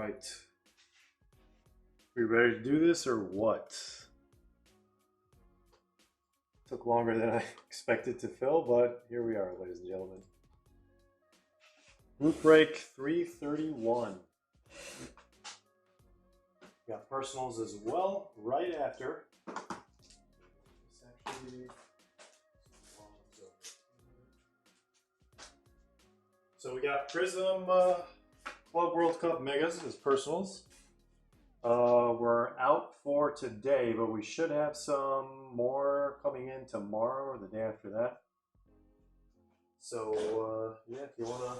right. We ready to do this or what? Took longer than I expected to fill, but here we are, ladies and gentlemen. Group break 331. We got personals as well right after. So we got Prism Club World Cup Megas as personals. We're out for today, but we should have some more coming in tomorrow or the day after that. So yeah, if you want to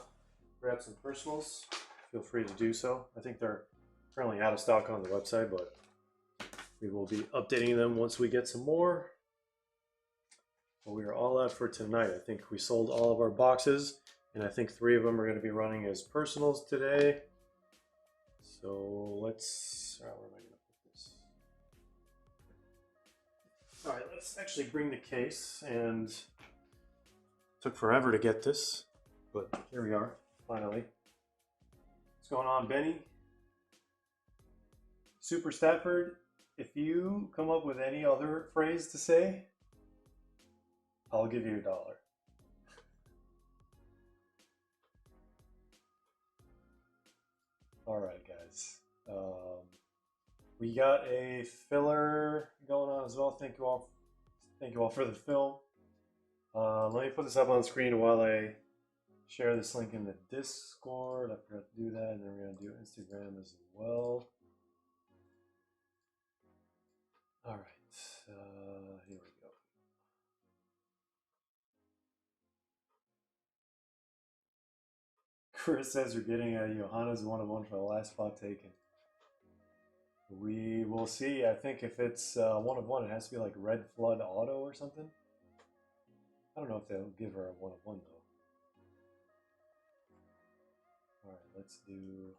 grab some personals, feel free to do so. I think they're currently out of stock on the website, but we will be updating them once we get some more. But we are all out for tonight. I think we sold all of our boxes, and I think 3 of them are going to be running as personals today. So let's, where am I going to put this? All right, let's actually bring the case, and it took forever to get this, but here we are, finally. What's going on, Benny? Super Stafford, if you come up with any other phrase to say, I'll give you $1. All right, guys. We got a filler going on as well. Thank you all for the fill. Let me put this up on the screen while I share this link in the Discord. I forgot to do that, and then we're going to do Instagram as well. All right, here we go. Chris says you're getting a Johanna's 1-of-1 for the last spot taken. We will see. I think if it's 1-of-1, it has to be like Red Flood Auto or something. I don't know if they'll give her a 1-of-1 though. All right, let's do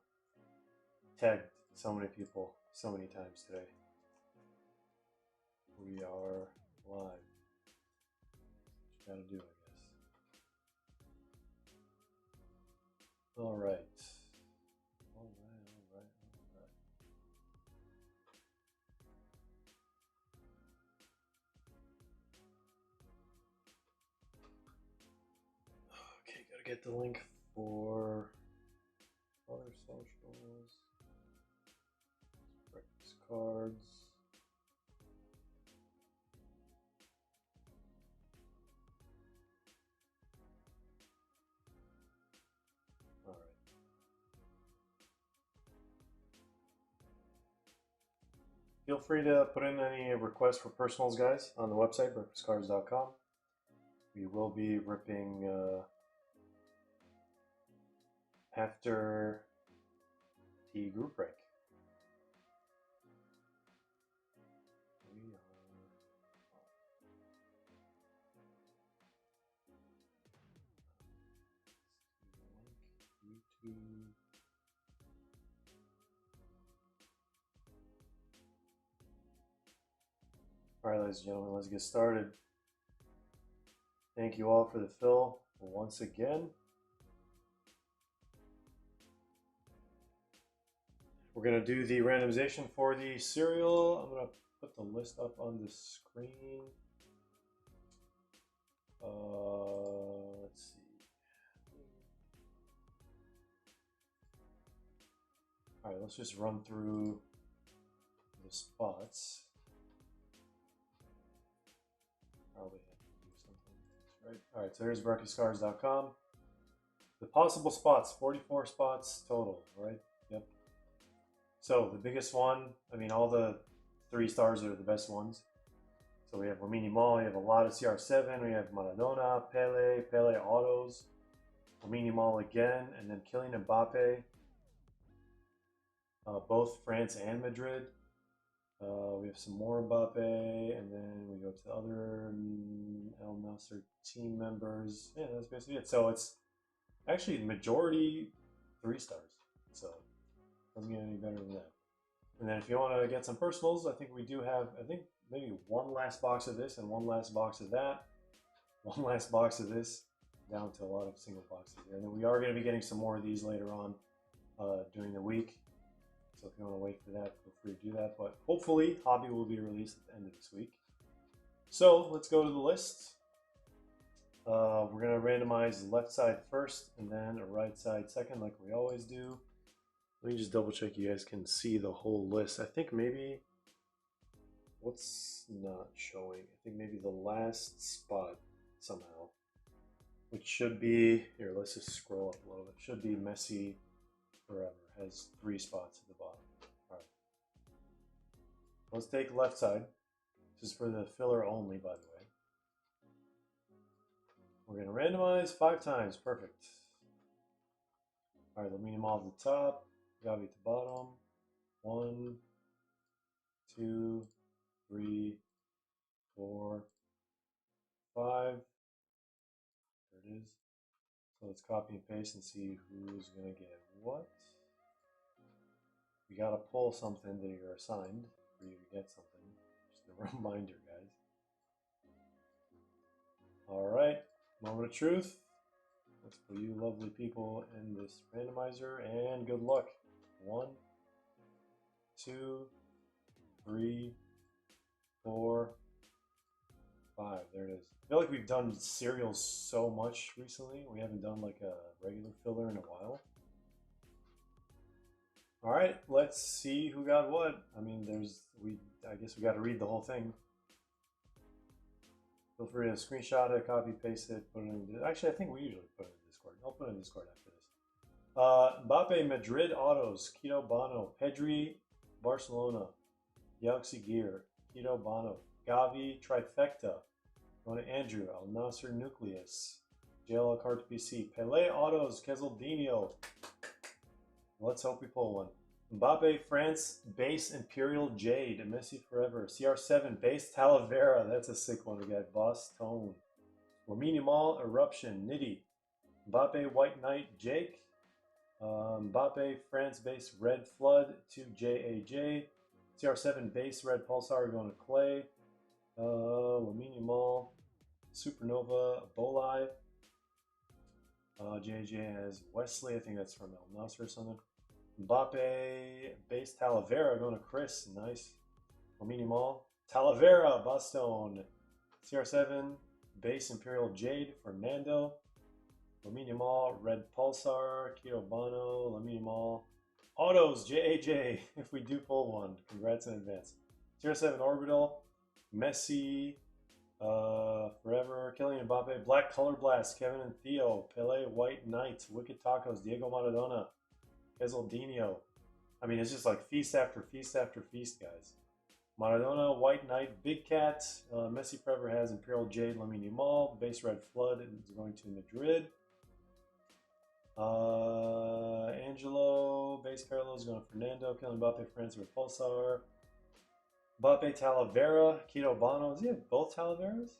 tagged so many people so many times today. We are live. What you gotta do, I guess. All right. Okay, gotta get the link for other socials. Breakfast cards. All right. Feel free to put in any requests for personals, guys, on the website, breakfastcards.com. We will be ripping after the group break. We are YouTube. All right, ladies and gentlemen, let's get started. Thank you all for the fill once again. We're going to do the randomization for the cereal. I'm going to put the list up on the screen. Let's see. All right, let's just run through the spots. Probably have to do something, right? All right, so here's breakfastcards.com. The possible spots, 44 spots total, right? Yep. So the biggest one, I mean, all the 3 stars are the best ones. So we have Lamine Yamal, we have a lot of CR7, we have Maradona, Pele autos, Lamine Yamal again, and then Kylian Mbappe, both France and Madrid. We have some more Mbappe, and then we go to the other El Nasser team members. Yeah, that's basically it. So it's actually the majority 3 stars. So doesn't get any better than that. And then if you want to get some personals, I think we do have, I think maybe one last box of this and one last box of that. One last box of this, down to a lot of single boxes here. And then we are going to be getting some more of these later on during the week. So if you want to wait for that, feel free to do that. But hopefully, Hobby will be released at the end of this week. So let's go to the list. We're going to randomize the left side first and then a right side second, like we always do. Let me just double check you guys can see the whole list. I think maybe, what's not showing? I think maybe the last spot somehow, which should be, here, let's just scroll up a little bit. Should be Messi Forever, has 3 spots at the bottom. All right. Let's take left side. This is for the filler only, by the way. We're going to randomize 5 times. Perfect. All right, Lamine Yamal at the top, Gavi at the bottom. 1, 2, 3, 4, 5. There it is. So let's copy and paste and see who's going to get what. You got to pull something that you're assigned for you to get something. Just a reminder, guys. All right, moment of truth. Let's put you lovely people in this randomizer, and good luck. 1, 2, 3, 4, 5. There it is. I feel like we've done serials so much recently. We haven't done like a regular filler in a while. All right, let's see who got what. I mean, I guess we got to read the whole thing. Feel free to screenshot it, copy, paste it, put it in. Actually, I think we usually put it in Discord. I'll put it in Discord after this. Mbappe Madrid autos, Quito Bono, Pedri Barcelona, Galaxy Gear, Quito Bono, Gavi Trifecta, going to Andrew, Al Nasser Nucleus, JLL Card PC, Pele autos, Kesildinho. Let's hope we pull one. Mbappe France base Imperial Jade, Messi Forever, CR7 base Talavera, that's a sick one. We got Boss Tone, Lamine Yamal Eruption, Nitty, Mbappe White Knight Jake, Mbappe France base Red Flood to JAJ, CR7 base Red Pulsar going to Clay, Lamine Yamal Supernova Bolai, JJ has Wesley, I think that's from El Nasser or something. Mbappe base Talavera going to Chris, nice. Lamine Yamal Talavera Bastone, CR7 base Imperial Jade Fernando, Lamine Yamal Red Pulsar, Quito Bono, Lamine Yamal autos JAJ if we do pull one. Congrats in advance. CR7 Orbital, Messi Forever, Kylian Mbappe, Black Color Blast, Kevin and Theo, Pele White Knight, Wicked Tacos, Diego Maradona, Kesildinho. I mean, it's just like feast after feast after feast, guys. Maradona, White Knight, Big Cat, Messi Forever has Imperial Jade, Lamine Yamal, base Red Flood is going to Madrid. Angelo, base Parallel is going to Fernando, Kylian Mbappe, France with Pulsar. Mbappe Talavera, Quito Bono. Does he have both Talaveras?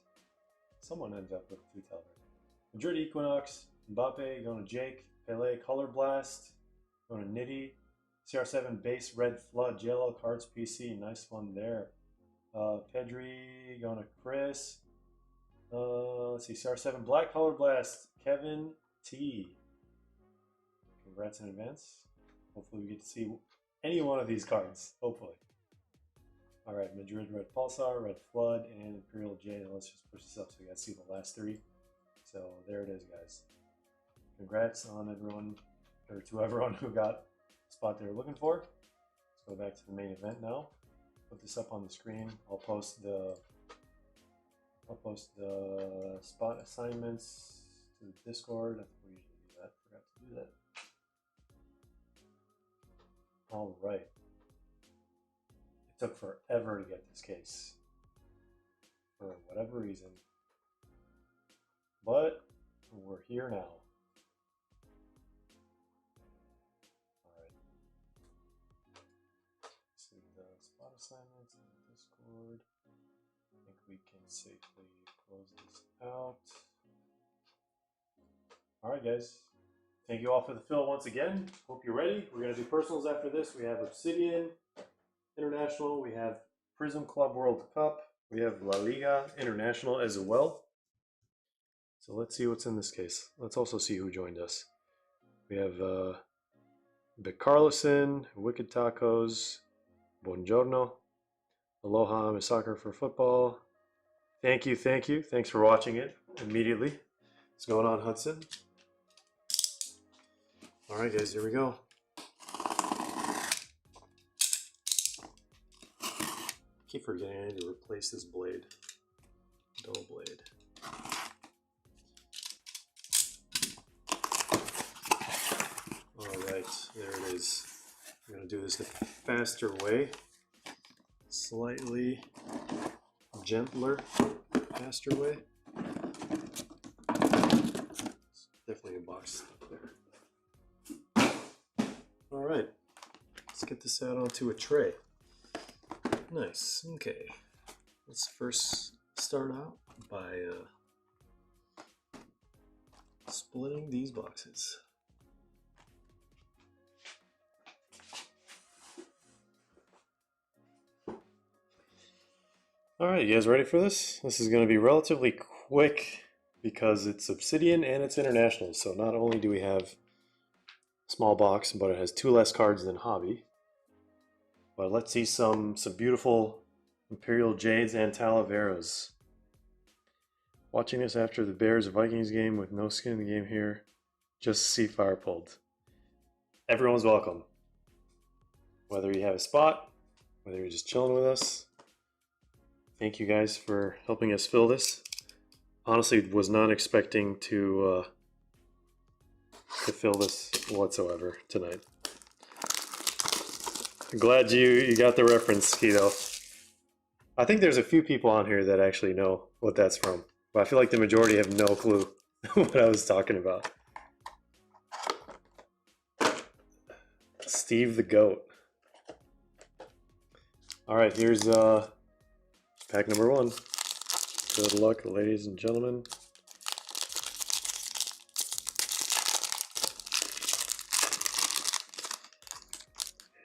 Someone ended up with 2 Talaveras. Madrid Equinox, Mbappe going to Jake, Pele Color Blast, going to Nitty, CR7 base Red Flood, JLL Cards PC, nice one there. Pedri going to Chris. Let's see, CR7 Black Color Blast, Kevin T. Congrats in advance. Hopefully we get to see any one of these cards, hopefully. All right, Madrid Red Pulsar, Red Flood, and Imperial Jade. Let's just push this up so we got to see the last 3. So there it is, guys. Congrats on everyone, or to everyone who got the spot they were looking for. Let's go back to the main event now. Put this up on the screen. I'll post the spot assignments to the Discord. I think we usually do that. Forgot to do that. All right. It took forever to get this case for whatever reason, but we're here now. All right. See the spot assignments in the Discord. I think we can safely close this out. All right, guys. Thank you all for the fill once again. Hope you're ready. We're going to do personals after this. We have Obsidian International, we have Prism Club World Cup, we have La Liga International as well. So let's see what's in this case. Let's also see who joined us. We have Carlson, Wicked Tacos, Buongiorno, Aloha, I'm a soccer for football. Thank you, thank you. Thanks for watching it immediately. What's going on, Hudson? All right, guys, here we go. I keep forgetting I need to replace this blade. Dull blade. All right, there it is. I'm going to do this the faster way. Slightly gentler, faster way. Definitely a box there. All right, let's get this out onto a tray. Nice. Okay, let's first start out by splitting these boxes. All right, you guys ready for this? This is going to be relatively quick because it's Obsidian and it's international. So not only do we have a small box, but it has 2 less cards than Hobby. But let's see some beautiful Imperial Jades and Talaveras. Watching this after the Bears-Vikings game with no skin in the game here. Just to see fire pulled. Everyone's welcome. Whether you have a spot, whether you're just chilling with us. Thank you guys for helping us fill this. Honestly, was not expecting to fill this whatsoever tonight. I'm glad you got the reference, Keto. I think there's a few people on here that actually know what that's from, but I feel like the majority have no clue what I was talking about. Steve the Goat. All right, here's pack number 1. Good luck, ladies and gentlemen.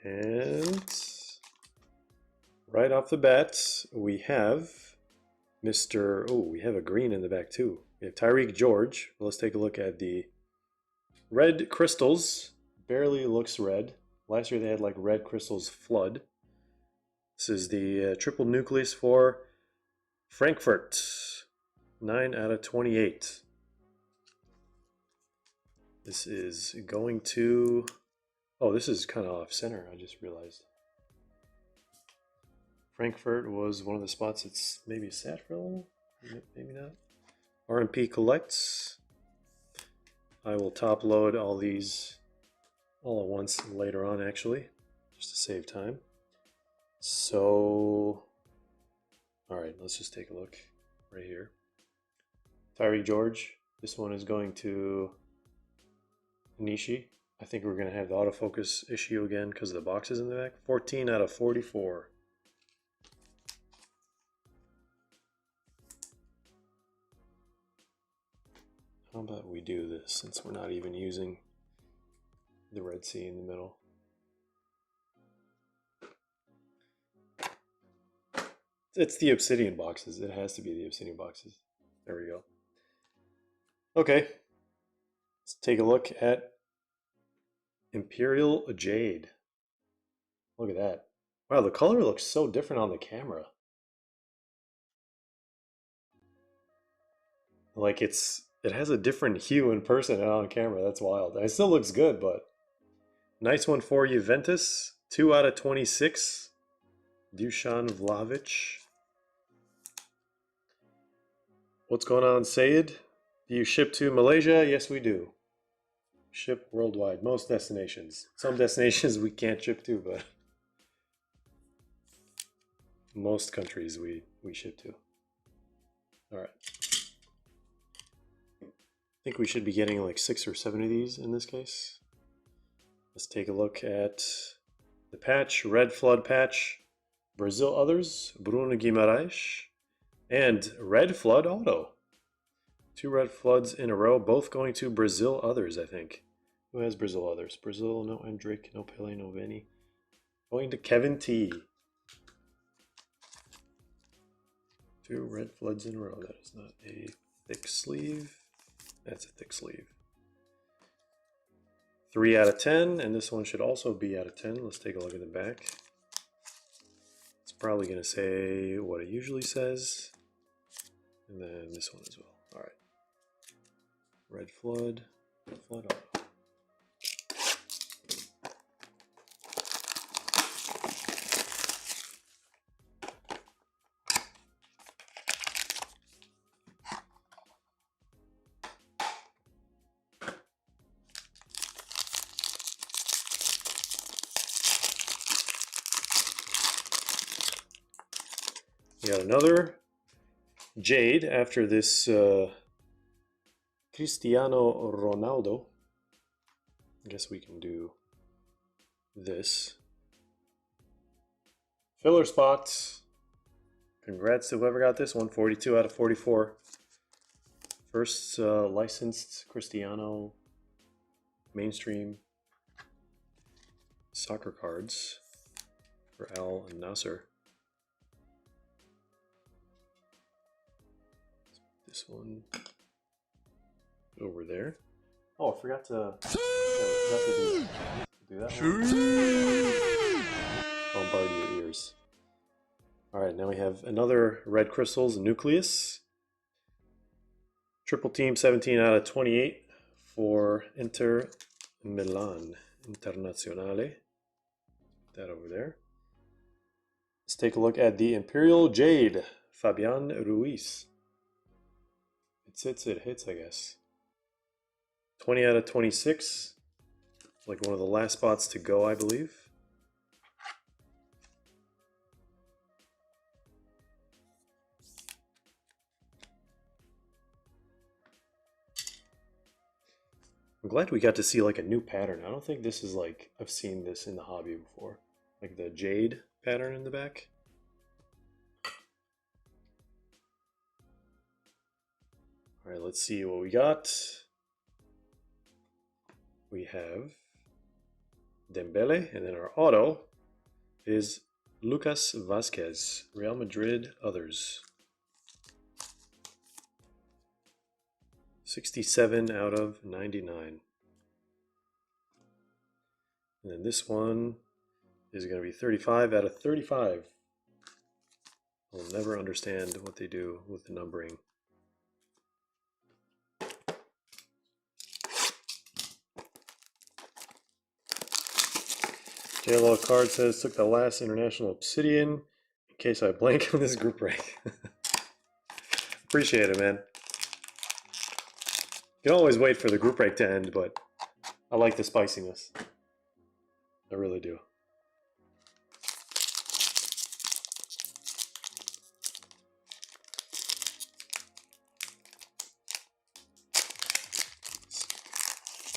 And right off the bat, we have Mr. Oh, we have a green in the back too. We have Tyreek George. Let's take a look at the red crystals. Barely looks red. Last year they had like red crystals flood. This is the triple nucleus for Frankfurt. 9 out of 28. This is going to... Oh, this is kind of off center, I just realized. Frankfurt was one of the spots it's maybe sat for a little, maybe not. RMP collects. I will top load all these all at once later on, actually, just to save time. So, all right, let's just take a look right here. Tyreek George. This one is going to Nishi. I think we're going to have the autofocus issue again because of the boxes in the back. 14 out of 44. How about we do this since we're not even using the Red Sea in the middle? It's the Obsidian boxes. It has to be the Obsidian boxes. There we go. Okay. Let's take a look at Imperial Jade. Look at that. Wow, the color looks so different on the camera. Like it has a different hue in person and on camera. That's wild. It still looks good, but nice one for Juventus. 2 out of 26. Dusan Vlahovic. What's going on, Sayed? Do you ship to Malaysia? Yes, we do. Ship worldwide. Most destinations. Some destinations we can't ship to, but most countries we ship to. All right. I think we should be getting like 6 or 7 of these in this case. Let's take a look at the patch. Red Flood patch. Brazil Others. Bruno Guimarães. And Red Flood Auto. 2 Red Floods in a row, both going to Brazil Others, I think. Who has Brazil Others? Brazil, no Hendrick, no Pele, no Vinny. Going to Kevin T. 2 Red Floods in a row. That is not a thick sleeve. That's a thick sleeve. 3 out of 10, and this one should also be out of 10. Let's take a look at the back. It's probably going to say what it usually says, and then this one as well. All right. Red Flood, Flood Auto. We got another Jade after this Cristiano Ronaldo. I guess we can do this. Filler spots. Congrats to whoever got this one. 42 out of 44. First licensed Cristiano mainstream soccer cards for Al Nasser. This one over there. Oh, I forgot to, do that one. Bombard your ears. Alright, now we have another Red Crystals Nucleus. Triple team 17 out of 28 for Inter Milan Internazionale. That over there. Let's take a look at the Imperial Jade, Fabian Ruiz. It hits, I guess. 20 out of 26. Like one of the last spots to go, I believe. I'm glad we got to see like a new pattern. I don't think this is like, I've seen this in the hobby before. Like the jade pattern in the back. All right, let's see what we got. We have Dembele, and then our auto is Lucas Vazquez, Real Madrid Others. 67 out of 99. And then this one is going to be 35 out of 35. I'll never understand what they do with the numbering. JLO card says, took the last international Obsidian in case I blank on this group break. Appreciate it, man. You can always wait for the group break to end, but I like the spiciness. I really do.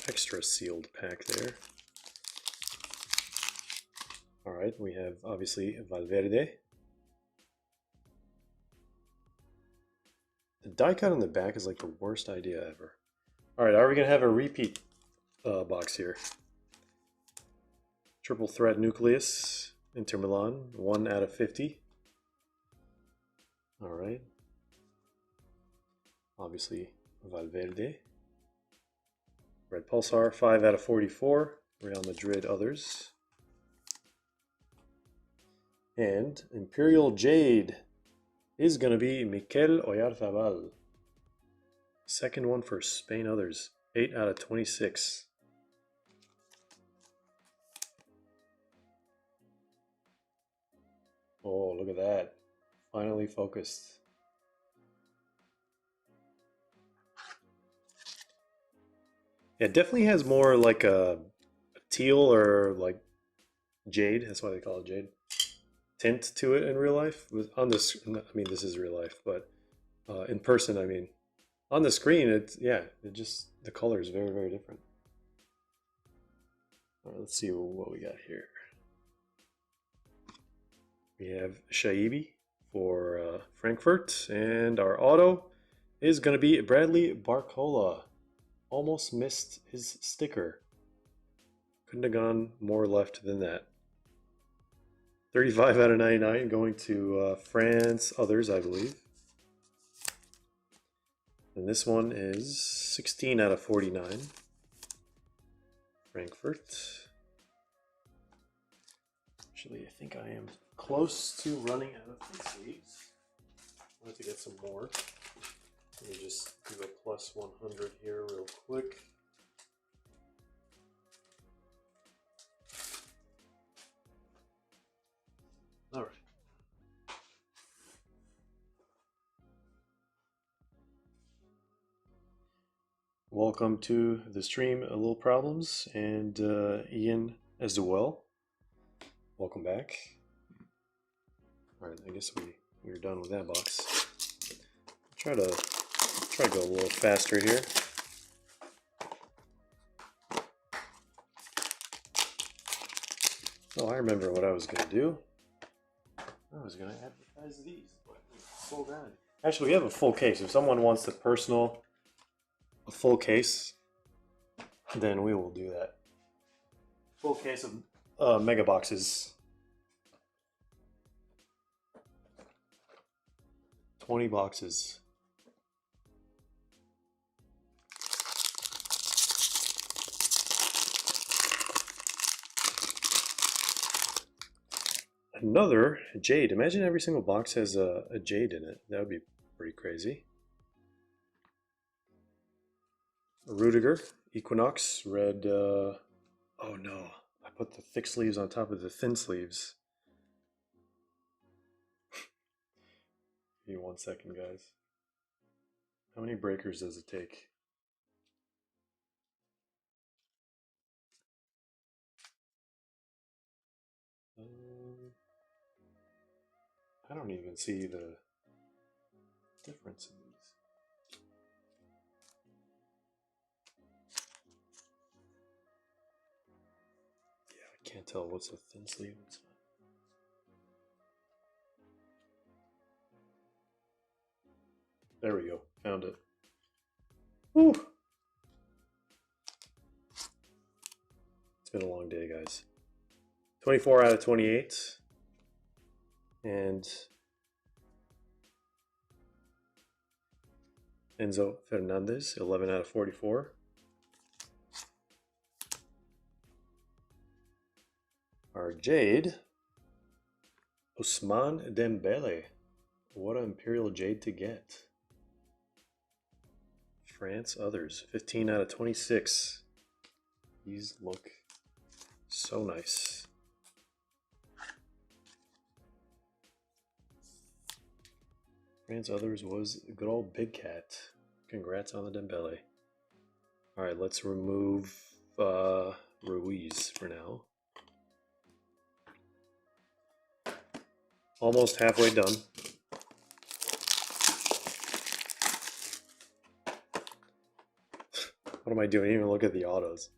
Extra sealed pack there. All right, we have obviously Valverde. The die cut on the back is like the worst idea ever. All right, are we gonna have a repeat box here? Triple threat nucleus, Inter Milan, 1 out of 50. All right. Obviously Valverde. Red Pulsar, 5 out of 44. Real Madrid Others. And Imperial Jade is going to be Mikel Oyarzabal. Second one for Spain Others. 8 out of 26. Oh, look at that. Finally focused. Yeah, it definitely has more like a teal or like jade. That's why they call it jade. Tint to it in real life. On this, I mean, this is real life, but in person, I mean, on the screen, it's the color is very, very different. All right, let's see what we got here. We have Shaibi for Frankfurt, and our auto is going to be Bradley Barcola. Almost missed his sticker. Couldn't have gone more left than that. 35 out of 99 going to France Others, I believe. And this one is 16 out of 49. Frankfurt. Actually, I think I am close to running out of these sleeves. I have to get some more. Let me just do a plus 100 here real quick. All right. Welcome to the stream, A Little Problems, and Ian as well. Welcome back. All right, I guess we're done with that box. Try to go a little faster here. Oh, I remember what I was gonna do. I was gonna advertise these, but it's sold out. Actually, we have a full case. If someone wants a full case, then we will do that. Full case of mega boxes. 20 boxes. Another jade. Imagine every single box has a jade in it. That would be pretty crazy. A Rudiger, Equinox, red. Oh no, I put the thick sleeves on top of the thin sleeves. Give me 1 second, guys. How many breakers does it take? I don't even see the difference in these. Yeah, I can't tell what's a thin sleeve. There we go. Found it. Woo! It's been a long day, guys. 24 out of 28. And Enzo Fernandez, 11 out of 44. Our Jade, Ousmane Dembele. What an Imperial Jade to get. France others, 15 out of 26. These look so nice. France others was good old Big Cat. Congrats on the Dembele. All right, let's remove Ruiz for now. Almost halfway done. What am I doing? I didn't even look at the autos.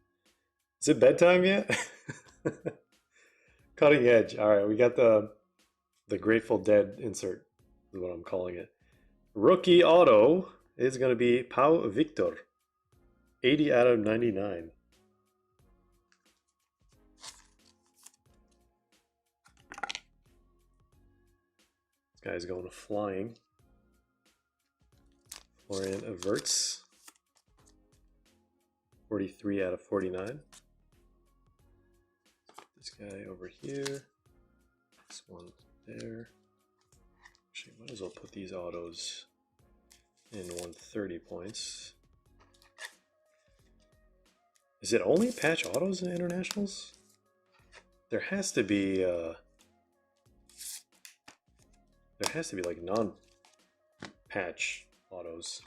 Is it bedtime yet? Cutting edge. All right, we got the Grateful Dead insert, is what I'm calling it. Rookie auto is going to be Pau Victor. 80 out of 99. This guy's going to flying. Florian Averts. 43 out of 49. This guy over here. This one there. Actually, might as well put these autos in 130 points. Is it only patch autos in internationals? There has to be like non-patch autos.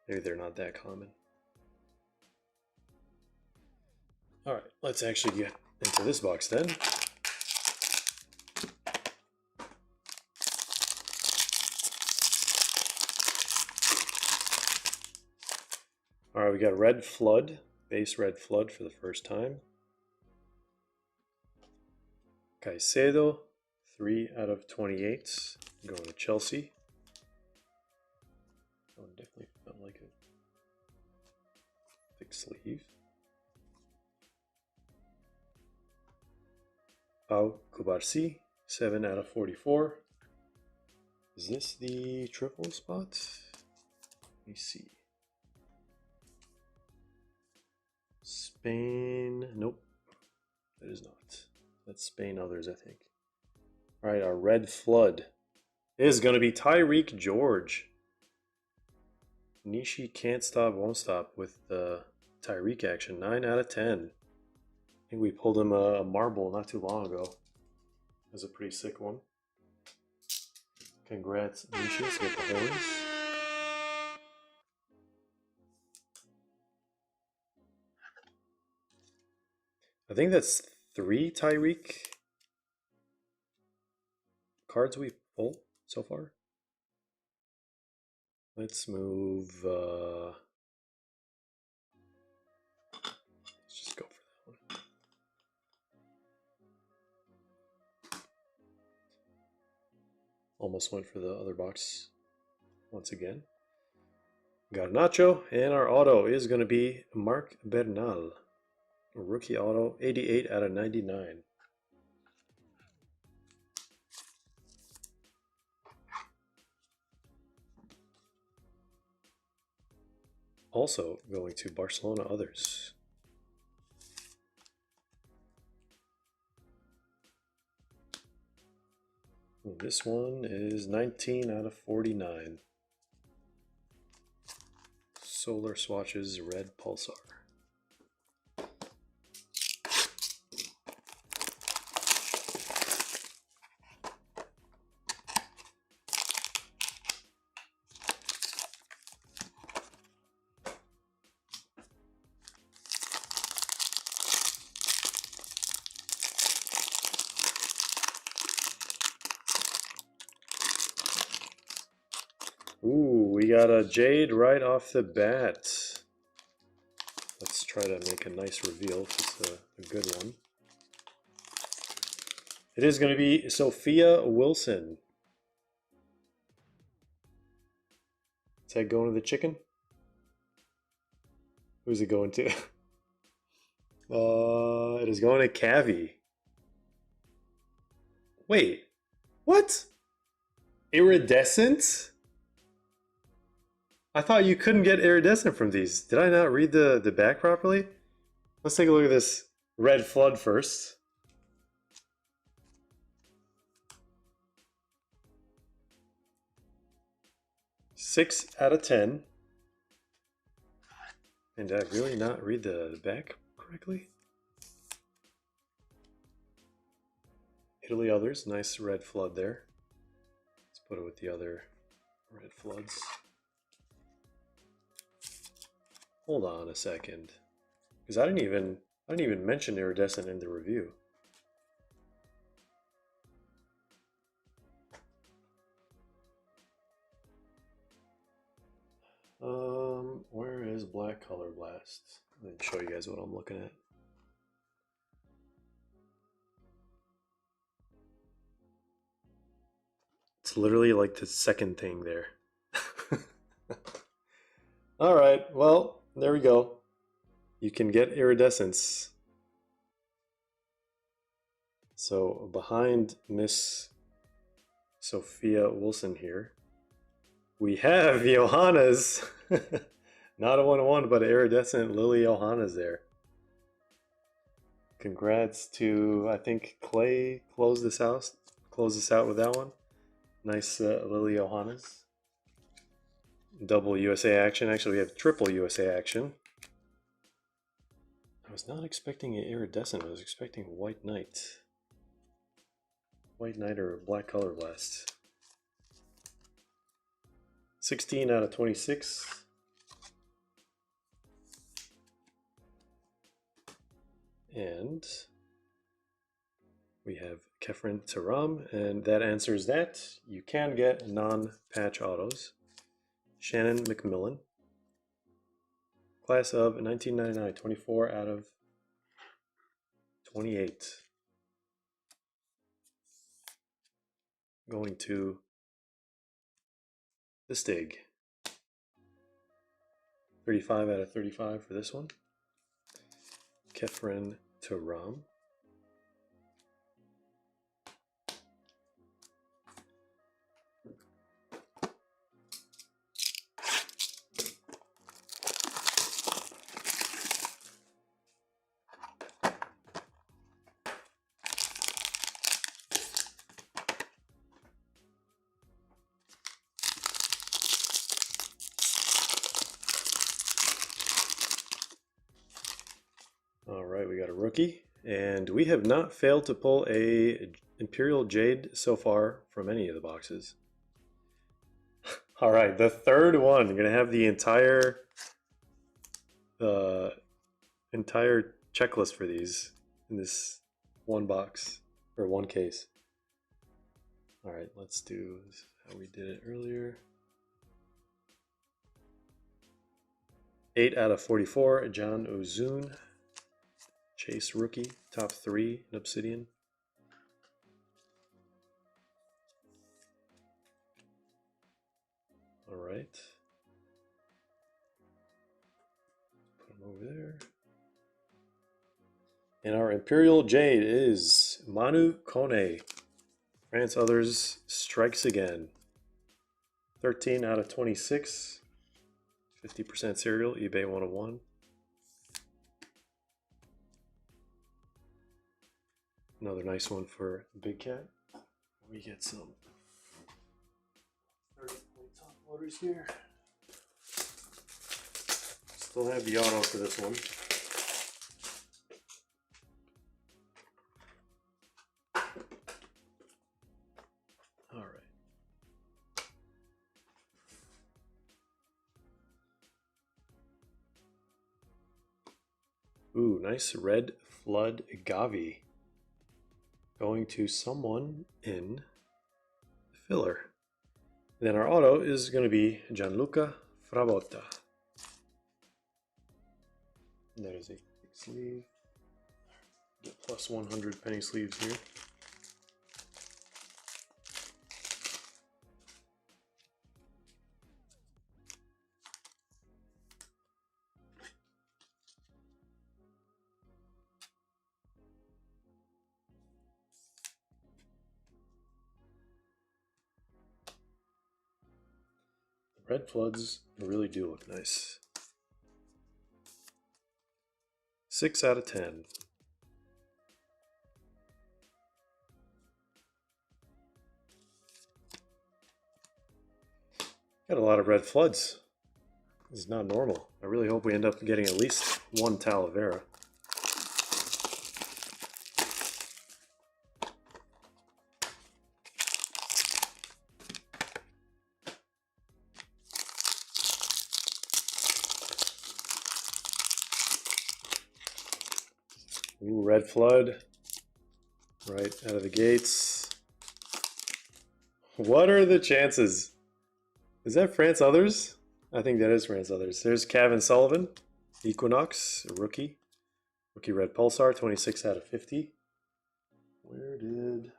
Maybe they're not that common. All right, let's actually get into this box then. All right, we got Red Flood, base Red Flood for the first time. Caicedo, 3 out of 28, going to Chelsea. That one definitely felt like a thick sleeve. Pau Kubarsi, 7 out of 44. Is this the triple spot? Let me see. Spain. Nope. That is not. That's Spain others, I think. All right, our red flood is going to be Tyreek George. Nishi can't stop, won't stop with the Tyreek action. 9 out of 10. I think we pulled him a marble not too long ago. It was a pretty sick one. Congrats, Nishis, with the horns. I think that's 3 Tyreek cards we pulled so far. Let's move. Let's just go for that one. Almost went for the other box once again. Garnacho, and our auto is going to be Marc Bernal. Rookie auto, 88 out of 99. Also going to Barcelona others. This one is 19 out of 49. Solar Swatches Red Pulsar. Ooh, we got a Jade right off the bat. Let's try to make a nice reveal if it's a good one. It is going to be Sophia Wilson. Is that going to the chicken? Who's it going to? It is going to Cavi. Wait, what? Iridescent? I thought you couldn't get iridescent from these. Did I not read the back properly? Let's take a look at this red flood first. Six out of 10. And did I really not read the back correctly? Italy others, nice red flood there. Let's put it with the other red floods. Hold on a second, because I didn't even mention iridescent in the review. Where is Black Color Blast? Let me show you guys what I'm looking at. It's literally like the second thing there. All right, well, there we go. You can get iridescence. So behind Miss Sophia Wilson here, we have Johannes. Not a 1-1, but iridescent Lily Johannes there. Congrats to, I think, Clay closed this out with that one. Nice Lily Johannes. Double USA action. Actually, we have triple USA action. I was not expecting an iridescent. I was expecting White Knight. White Knight or Black Color Blast. 16 out of 26. And we have Kefren Taram, and that answers that. You can get non-patch autos. Shannon McMillan. Class of 1999, 24 out of 28. Going to the Stig. 35 out of 35 for this one. Kefren Taram. All right, we got a rookie, and we have not failed to pull a Imperial Jade so far from any of the boxes. All right, the third one. You're gonna have the entire checklist for these in this one box or one case. All right, let's do how we did it earlier. 8 out of 44, John Ozune. Chase rookie, top 3 in Obsidian. All right. Put him over there. And our Imperial Jade is Manu Kone. France Others strikes again. 13 out of 26. 50% serial, eBay 101. Another nice one for Big Cat. We get some 30-point top loaders here. Still have the auto for this one. All right. Ooh, nice red flood Gavi. Going to someone in the filler. And then our auto is going to be Gianluca Frabotta. There's a sleeve. Get plus 100 penny sleeves here. The red floods really do look nice. 6 out of 10. Got a lot of red floods. This is not normal. I really hope we end up getting at least one Talavera. Ooh, red flood. Right out of the gates. What are the chances? Is that France Others? I think that is France Others. There's Kevin Sullivan, Equinox, a rookie. Rookie red Pulsar, 26 out of 50. Where did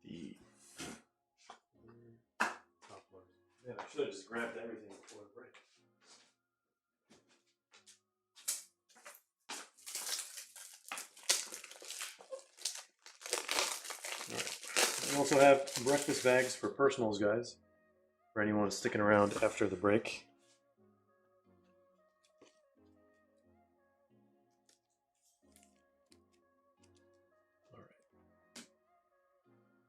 the top one? Man, I should have just grabbed everything before the break. All right. We also have breakfast bags for personals, guys. For anyone sticking around after the break. All right.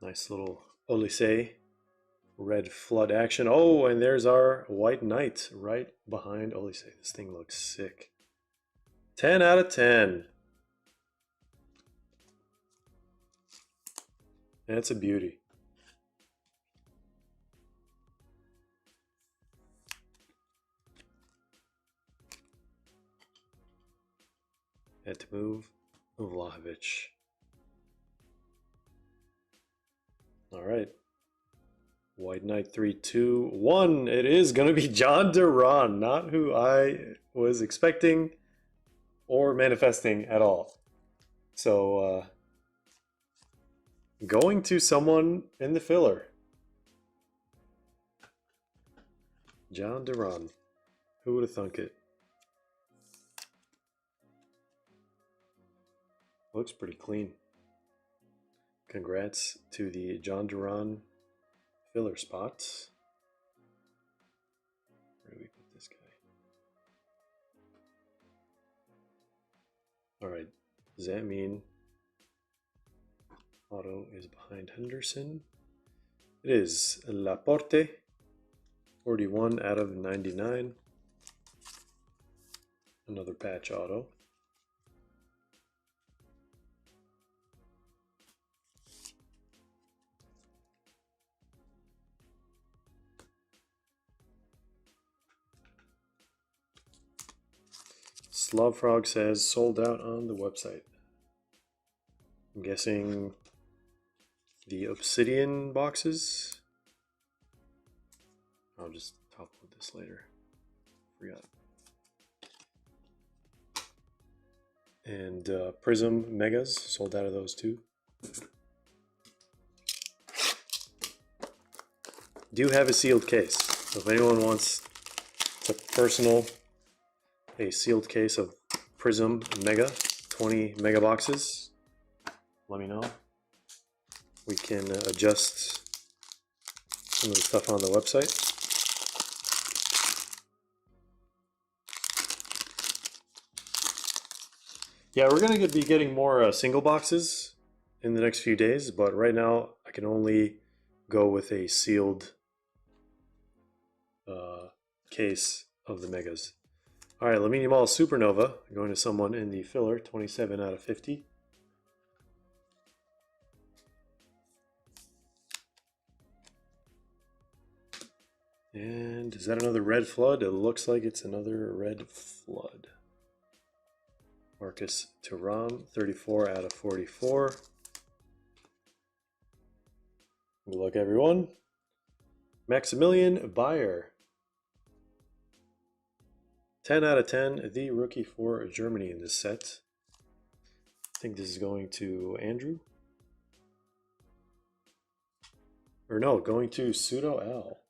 Nice little Oliseh red flood action. Oh, and there's our white knight right behind Oliseh. This thing looks sick. 10 out of 10. That's a beauty. Had to move Vlahovic. All right. White Knight 3, 2, 1. It is going to be John Duran, not who I was expecting or manifesting at all. So, going to someone in the filler. John Duran. Who would have thunk it? Looks pretty clean. Congrats to the John Duran filler spots. Where do we put this guy? All right. Does that mean auto is behind Henderson? It is Laporte, 41 out of 99. Another patch auto. Slobfrog says sold out on the website. I'm guessing the Obsidian boxes. I'll just top load this later. Forgot. And Prism Megas, sold out of those too. Do have a sealed case. So if anyone wants a sealed case of Prism Mega, 20 mega boxes, let me know. We can adjust some of the stuff on the website. Yeah, we're going to be getting more single boxes in the next few days, but right now I can only go with a sealed case of the megas. All right, Lamine Yamal Supernova, going to someone in the filler, 27 out of 50. And is that another red flood? It looks like it's another red flood. Marcus Thuram, 34 out of 44. Good luck, everyone. Maximilian Bayer, 10 out of 10, the rookie for Germany in this set. I think this is going to Andrew. Or no, going to Pseudo Al.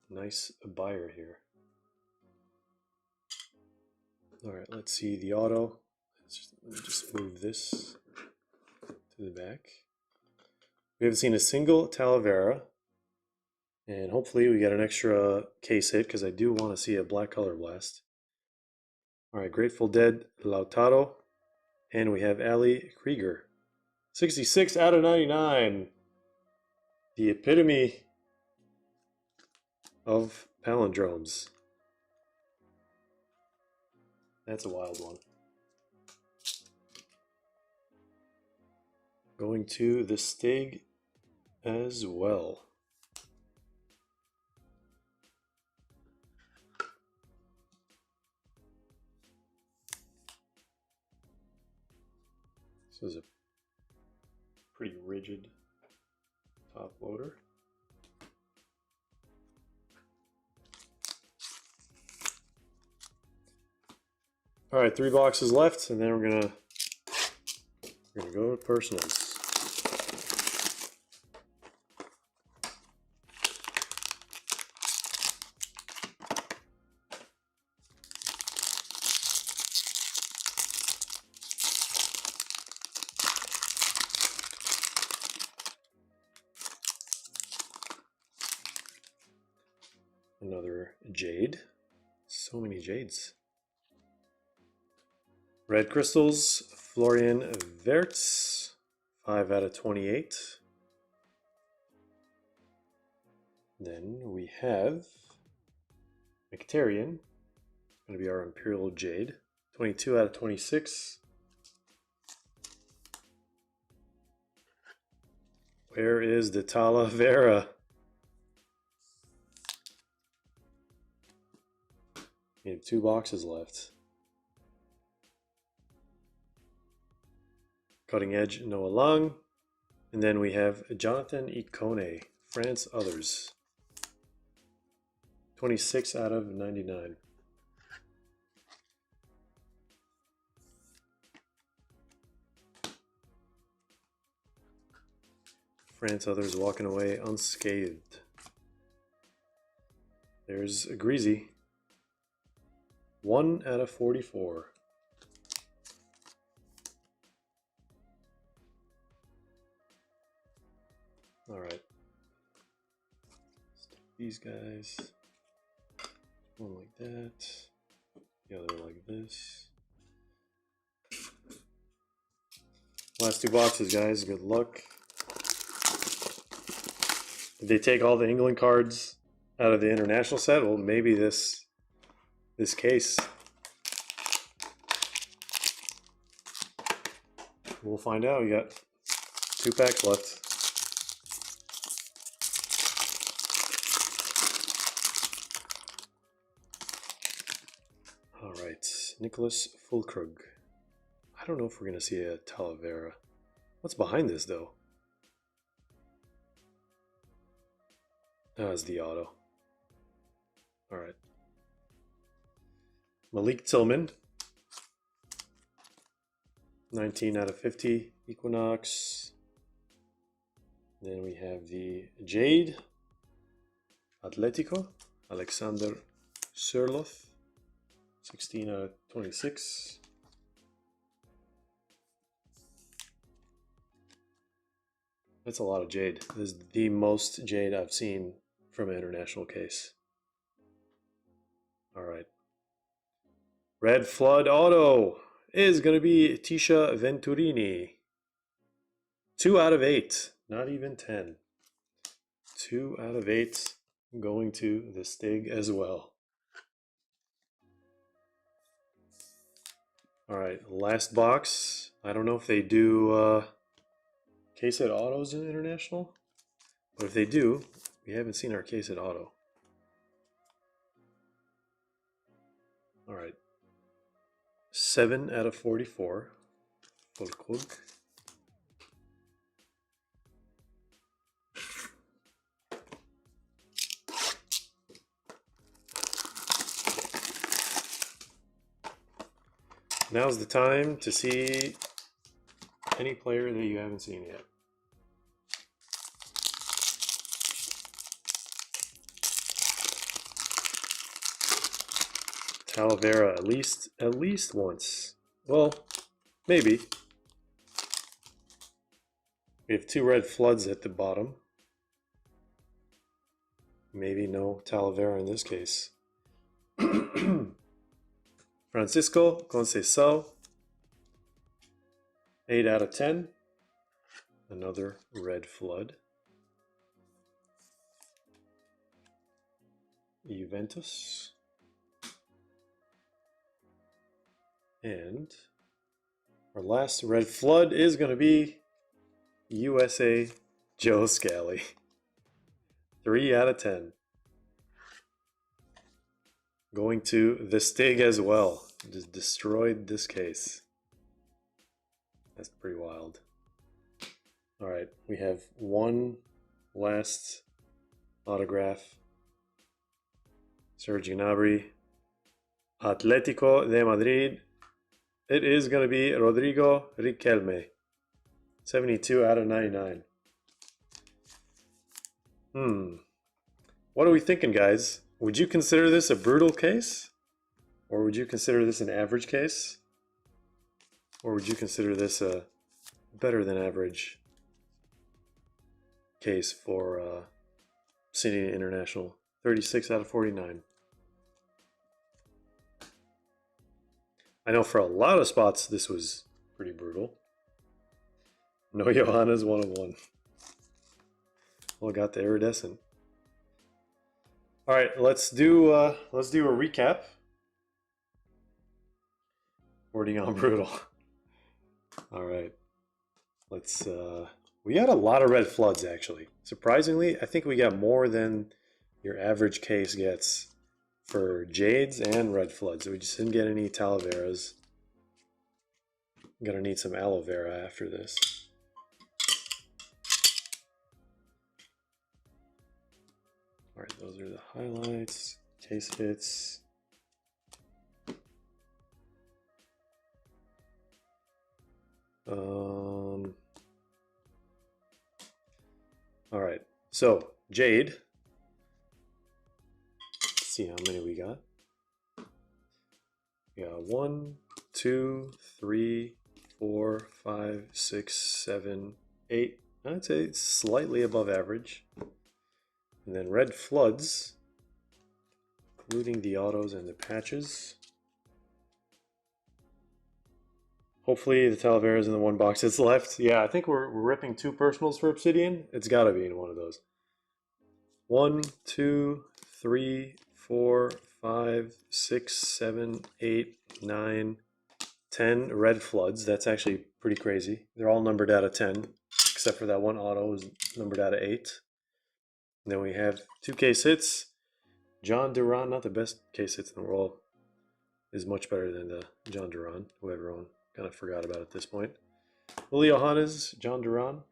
Nice Bayer here. All right, let's see the auto. Let me just move this to the back. We haven't seen a single Talavera. And hopefully we get an extra case hit because I do want to see a black color blast. All right, Grateful Dead, Lautaro. And we have Ali Krieger. 66 out of 99. The epitome of palindromes. That's a wild one. Going to the Stig as well. This is a pretty rigid top loader. All right, 3 boxes left, and then we're gonna go to personals. Another Jade. So many Jades. Red Crystals, Florian Wirtz, 5 out of 28. Then we have Mkhitaryan, going to be our Imperial Jade, 22 out of 26. Where is the Talavera? We have 2 boxes left. Cutting Edge, Noah Lang. And then we have Jonathan Ikone, France Others. 26 out of 99. France Others walking away unscathed. There's a Greasy. 1 out of 44. All right. Stick these guys. One like that. The other like this. Last 2 boxes, guys. Good luck. Did they take all the England cards? out of the international set. Well, maybe this case. We'll find out. We got 2 packs left. All right, Nicholas Fulkrug. I don't know if we're going to see a Talavera. What's behind this, though? That's the auto. All right. Malik Tillman. 19 out of 50. Equinox. Then we have the Jade. Atletico. Alexander Surloth. 16 out of 26. That's a lot of Jade. This is the most Jade I've seen from an international case. All right. Red Flood Auto is going to be Tisha Venturini. 2 out of 8. Not even 10. 2 out of 8 going to the Stig as well. All right, last box. I don't know if they do case hit autos in international, but if they do, we haven't seen our case hit auto. All right, 7 out of 44. Fulkrug. Now's the time to see any player that you haven't seen yet. Talavera at least once. Well, maybe. We have 2 red floods at the bottom. Maybe no Talavera in this case. Francisco Conceição, 8 out of 10. Another red flood. Juventus. And our last red flood is going to be USA Joe Scally. 3 out of 10. Going to the Stig as well. Just destroyed this case. That's pretty wild. All right, we have one last autograph. Serge Gnabry, Atletico de Madrid. It is going to be Rodrigo Riquelme. 72 out of 99. What are we thinking, guys? Would you consider this a brutal case? Or would you consider this an average case? Or would you consider this a better than average case for Obsidian International? 36 out of 49. I know for a lot of spots this was pretty brutal. No Johanna's 1 of 1. Well, got the iridescent. All right, let's do a recap. Wording on brutal. All right, let's. We got a lot of red floods actually. Surprisingly, I think we got more than your average case gets for Jades and red floods. We just didn't get any Talaveras. I'm gonna need some aloe vera after this. All right, those are the highlights, case hits. All right, so Jade. Let's see how many we got. We got 1, 2, 3, 4, 5, 6, 7, 8. I'd say it's slightly above average. And then red floods, including the autos and the patches. Hopefully the Talavera is in the one box that's left. Yeah, I think we're ripping 2 personals for Obsidian. It's got to be in one of those. 1, 2, 3, 4, 5, 6, 7, 8, 9, 10 red floods. That's actually pretty crazy. They're all numbered out of 10, except for that one auto is numbered out of 8. And then we have 2 case hits. John Duran, not the best case hits in the world, is much better than the John Duran, who everyone kind of forgot about at this point. Julio Hannes, John Duran.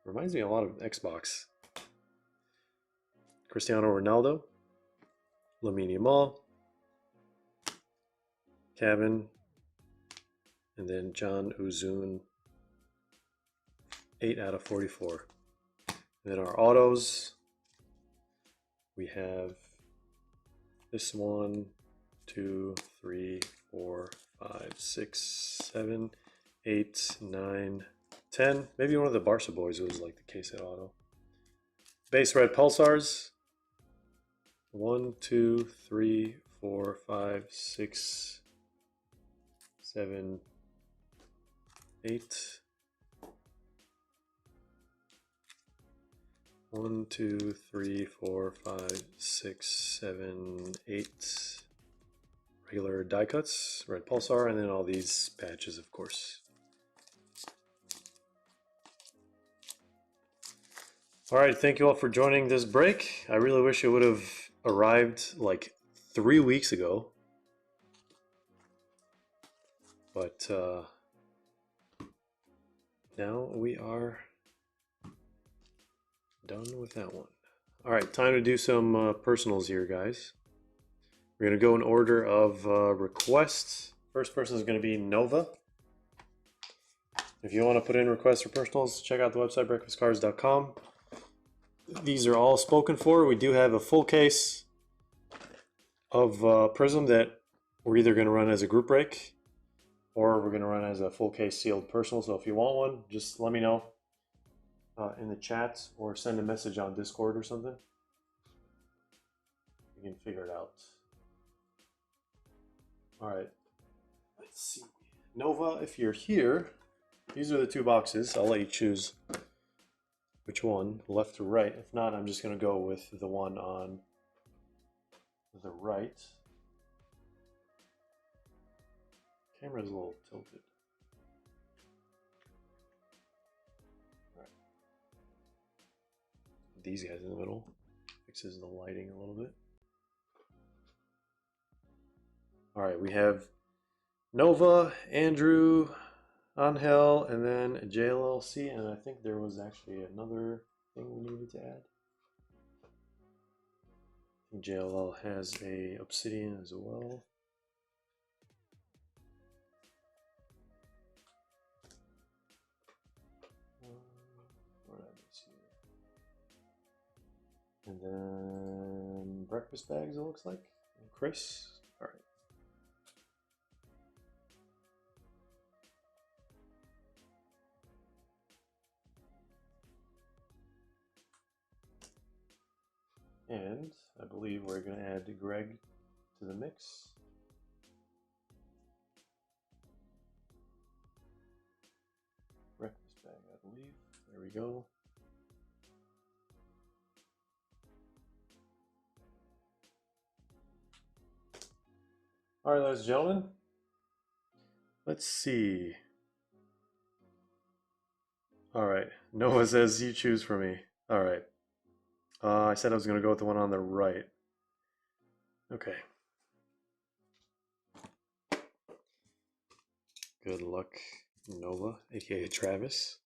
Reminds me a lot of Xbox. Cristiano Ronaldo. Lamine Yamal. Kevin. And then John Uzun. 8 out of 44. And then our autos. We have this 1, 2, 3, 4, 5, 6, 7, 8, 9, 10. Maybe one of the Barca boys was like the case at auto. Base red pulsars. 1, 2, 3, 4, 5, 6, 7, 8. 1, 2, 3, 4, 5, 6, 7, 8 regular die cuts, red pulsar, and then all these patches, of course. All right, thank you all for joining this break. I really wish it would have arrived like 3 weeks ago, but now we are done with that one. All right, time to do some personals here, guys. We're going to go in order of requests. First person is going to be Nova. If you want to put in requests for personals, check out the website breakfastcards.com. These are all spoken for. We do have a full case of Prism that we're either going to run as a group break or we're going to run as a full case sealed personal. So if you want one, just let me know in the chat or send a message on Discord or something. We can figure it out. All right, let's see. Nova, if you're here, these are the 2 boxes. I'll let you choose which one, left or right. If not, I'm just going to go with the one on the right. Camera's a little tilted. All right. These guys in the middle. Fixes the lighting a little bit. All right, we have Nova, Andrew, Anhill, and then JLLC, and I think there was actually another thing we needed to add. I think JLL has a Obsidian as well. Where did I miss here? And then breakfast bags, it looks like. And Chris. All right. And I believe we're going to add Greg to the mix. Breakfast bag, I believe. There we go. All right, ladies and gentlemen. Let's see. All right. Noah says you choose for me. All right. I said I was going to go with the one on the right. Okay. Good luck, Nova, aka Travis.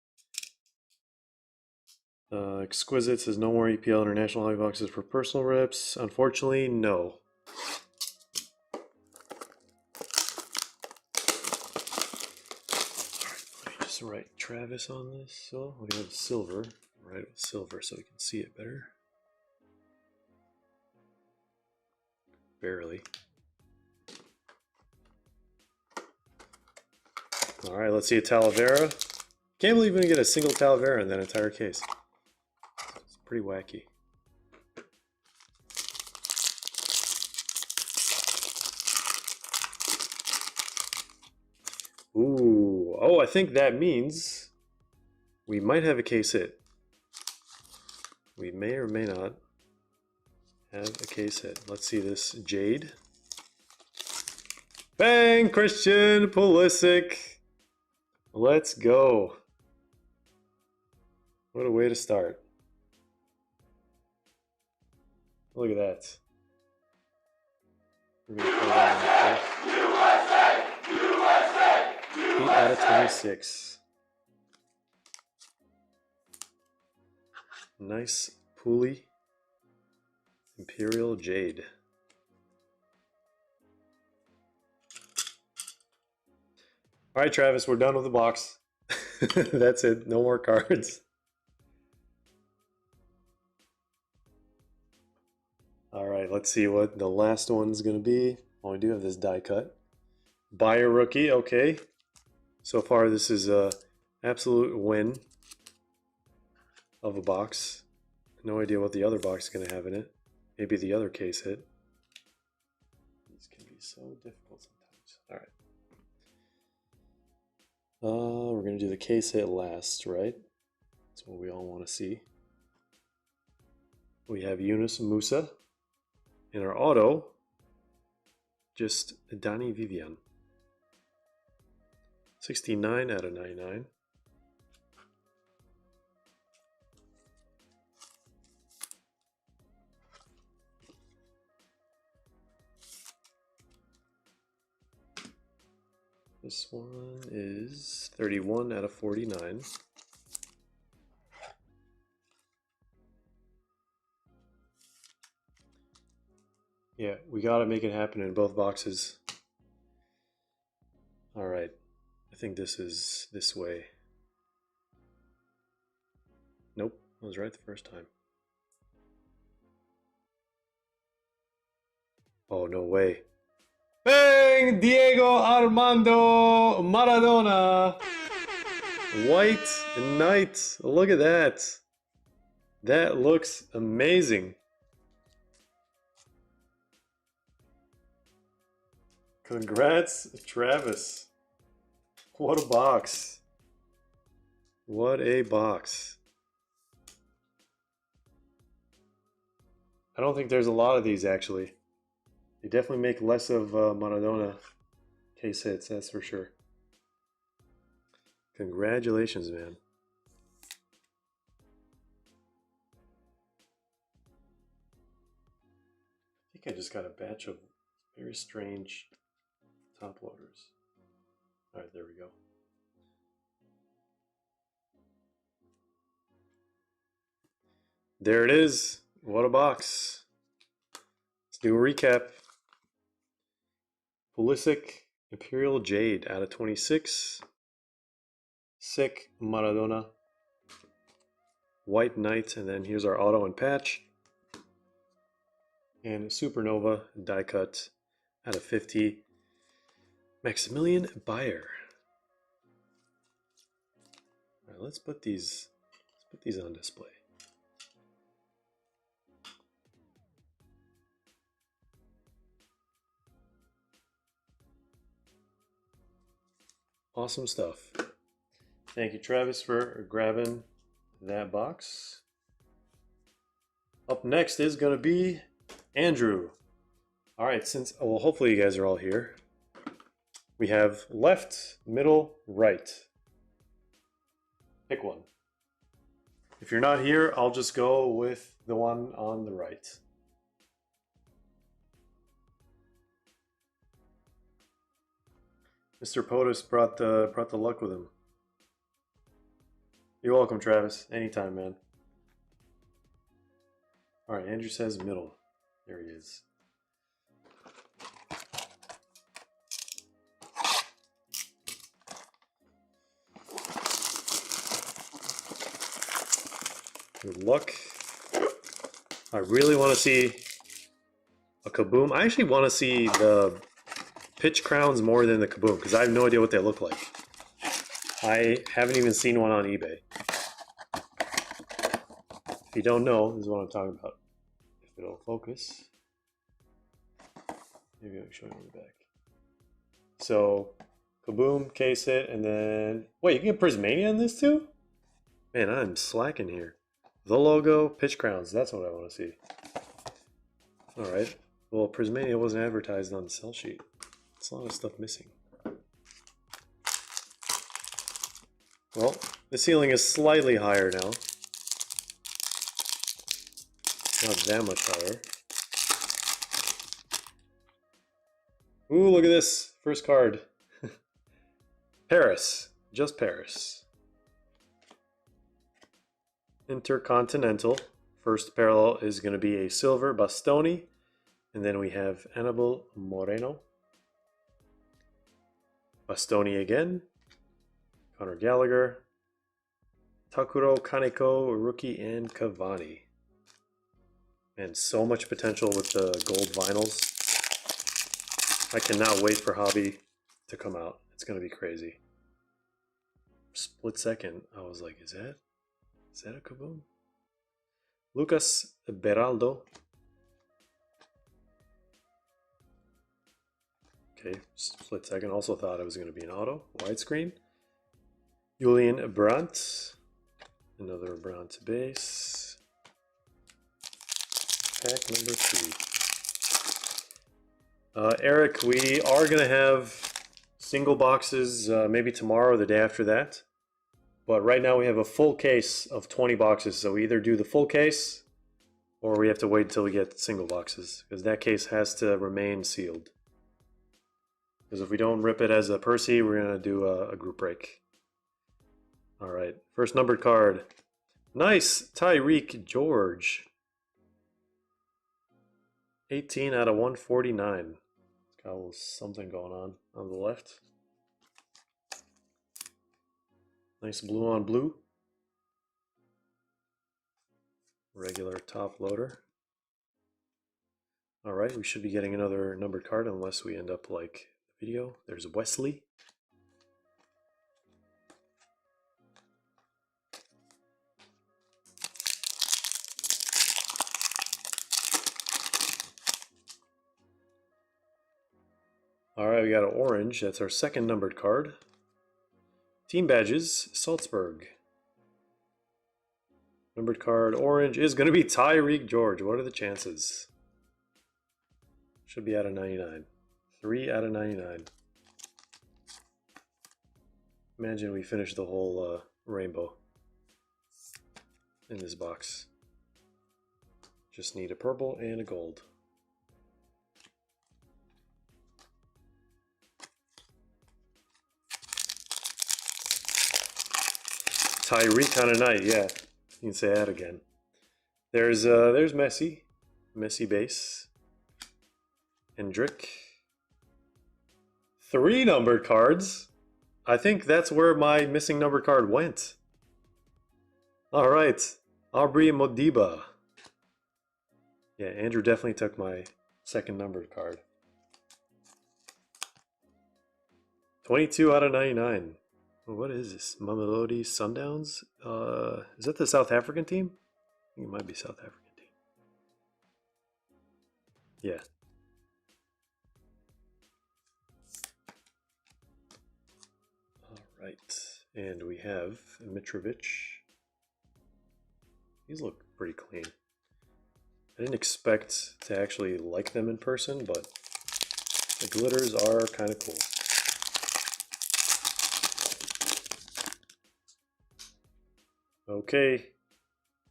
Exquisite says no more EPL International hobby boxes for personal rips. Unfortunately, no. Alright, let me just write Travis on this. So we have silver. Write it with silver so we can see it better. Barely. Alright, let's see a Talavera. Can't believe we didn't get a single Talavera in that entire case. It's pretty wacky. Ooh, oh, I think that means we might have a case hit. We may or may not. have a case hit. Let's see this Jade. Bang! Christian Pulisic. Let's go. What a way to start. Look at that. We're gonna put that on the 8 out of 26. Nice Pulley. Imperial Jade. All right, Travis, we're done with the box. That's it. No more cards. All right, let's see what the last one's going to be. Oh, we do have this die cut. Buyer rookie, okay. So far, this is an absolute win of a box. No idea what the other box is going to have in it. Maybe the other case hit. These can be so difficult sometimes. All right. We're going to do the case hit last, right? That's what we all want to see. We have Yunus Musa. In our auto, just Dani Vivian. 69 out of 99. This one is 31 out of 49. Yeah, we gotta make it happen in both boxes. All right, I think this is this way. Nope, I was right the first time. Oh, no way. Bang! Diego Armando Maradona. White Knight. Look at that. That looks amazing. Congrats, Travis. What a box. What a box. I don't think there's a lot of these, actually. They definitely make less of Maradona case hits, that's for sure. Congratulations, man. I think I just got a batch of very strange top loaders. All right, there we go. There it is. What a box. Let's do a recap. Pulisic, Imperial Jade out of 26. Sick Maradona. White Knight, and then here's our auto and patch. And Supernova die cut out of 50. Maximilian Bayer. All right, let's put these on display. Awesome stuff. Thank you, Travis, for grabbing that box. Up next is going to be Andrew. All right, well, hopefully you guys are all here. We have left, middle, right. Pick one. If you're not here, I'll just go with the one on the right. Mr. POTUS brought the luck with him. You're welcome, Travis. Anytime, man. All right, Andrew says middle. There he is. Good luck. I really want to see a Kaboom. I actually want to see the pitch crowns more than the Kaboom because I have no idea what they look like. I haven't even seen one on eBay. If you don't know, this is what I'm talking about. If it'll focus. Maybe I'll show you on the back. So, Kaboom, case hit, and then... Wait, you can get Prismania in this too? Man, I'm slacking here. The logo, pitch crowns, that's what I want to see. Alright. Well, Prismania wasn't advertised on the sell sheet. It's a lot of stuff missing. Well, the ceiling is slightly higher now. Not that much higher. Ooh, look at this. First card. Paris. Just Paris. Intercontinental. First parallel is going to be a silver Bastoni. And then we have Anibal Moreno. Bastoni again. Conor Gallagher. Takuro Kaneko, rookie, and Cavani. And so much potential with the gold vinyls. I cannot wait for Hobby to come out. It's going to be crazy. Split second, I was like, is that a Kaboom? Lucas Beraldo. Okay, split second. Also thought it was going to be an auto. Widescreen. Julian Brandt. Another Brandt base. Pack number 3. Eric, we are going to have single boxes maybe tomorrow or the day after that. But right now we have a full case of 20 boxes. So we either do the full case or we have to wait until we get single boxes. Because that case has to remain sealed. Because if we don't rip it as a Percy, we're going to do a group break. Alright, first numbered card. Nice! Tyreek George. 18 out of 149. Got a little something going on the left. Nice blue on blue. Regular top loader. Alright, we should be getting another numbered card unless we end up like the video. There's Wesley. Alright, we got an orange. That's our second numbered card. Team badges, Salzburg. Numbered card orange is going to be Tyreek George. What are the chances? Should be out of 99. 3 out of 99. Imagine we finish the whole rainbow in this box. Just need a purple and a gold. Tyreek kind of night, yeah. You can say that again. There's Messi. Messi base. Hendrick. 3 numbered cards. I think that's where my missing numbered card went. Alright. Aubrey Modiba. Yeah, Andrew definitely took my second numbered card. 22 out of 99. What is this? Mamelodi Sundowns? Is that the South African team? I think it might be South African team. Yeah. Alright. And we have Mitrovic. These look pretty clean. I didn't expect to actually like them in person, but the glitters are kind of cool. Okay,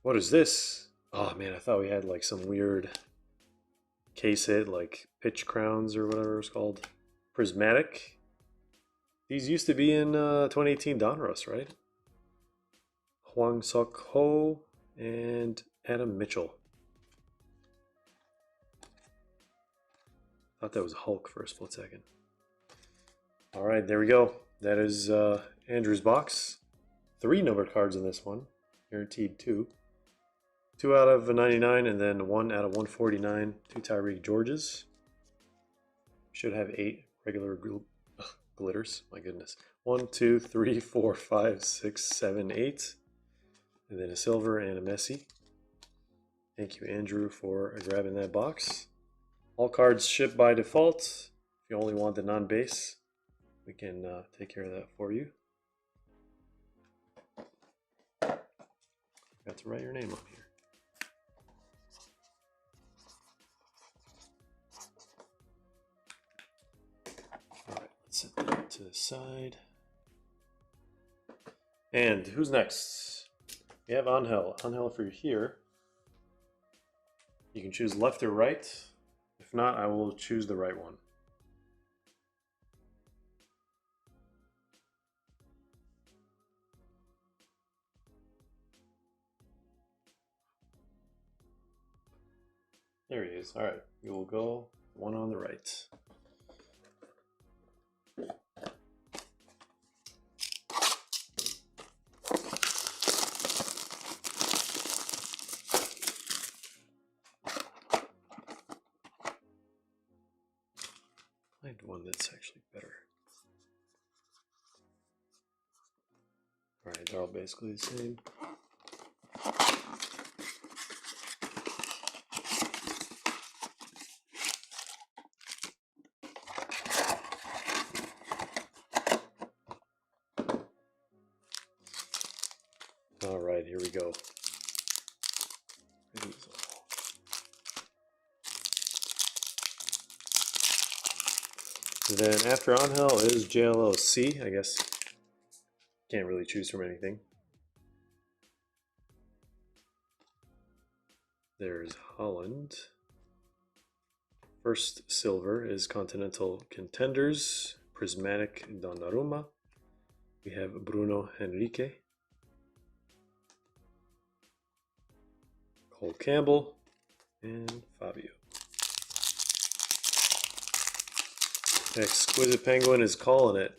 what is this? Oh man, I thought we had like some weird case hit, like pitch crowns or whatever it's called. Prismatic. These used to be in 2018 Donruss, right? Hwang Sok Ho and Adam Mitchell. Thought that was Hulk for a split second. All right, there we go. That is Andrew's box. 3 numbered cards in this one, guaranteed 2. 2 out of 99, and then 1 out of 149. 2 Tyreek Georges. Should have 8 regular glitters. My goodness. 1, 2, 3, 4, 5, 6, 7, 8, and then a silver and a Messi. Thank you, Andrew, for grabbing that box. All cards ship by default. If you only want the non-base, we can take care of that for you. Got to write your name on here. to the side. And who's next? We have Anhill. Anhill, if you're here, you can choose left or right. If not, I will choose the right one. There he is. All right, you will go one on the right. Find one that's actually better. All right, they're all basically the same. All right, here we go. Then after Anhill is JLLC, I guess. Can't really choose from anything. There's Holland. First silver is Continental Contenders, Prismatic Donnarumma. We have Bruno Henrique. Cole Campbell and Fabio. Exquisite Penguin is calling it.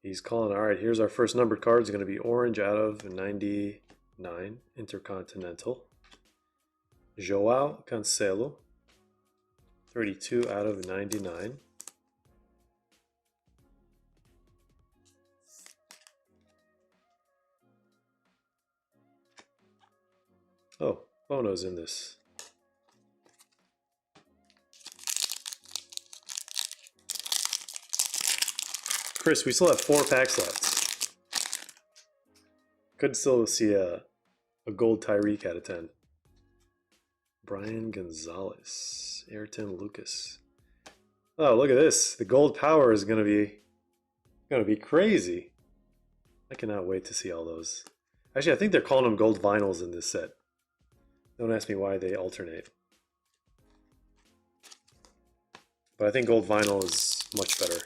He's calling, all right, here's our first numbered card. It's going to be orange out of 99, Intercontinental. Joao Cancelo, 32 out of 99. Oh, Bono's in this. Chris, we still have 4 packs left. Could still see a gold Tyreek out of 10. Brian Gonzalez, Ayrton Lucas. Oh, look at this. The gold power is gonna be crazy. I cannot wait to see all those. Actually, I think they're calling them gold vinyls in this set. Don't ask me why they alternate. But I think gold vinyl is much better.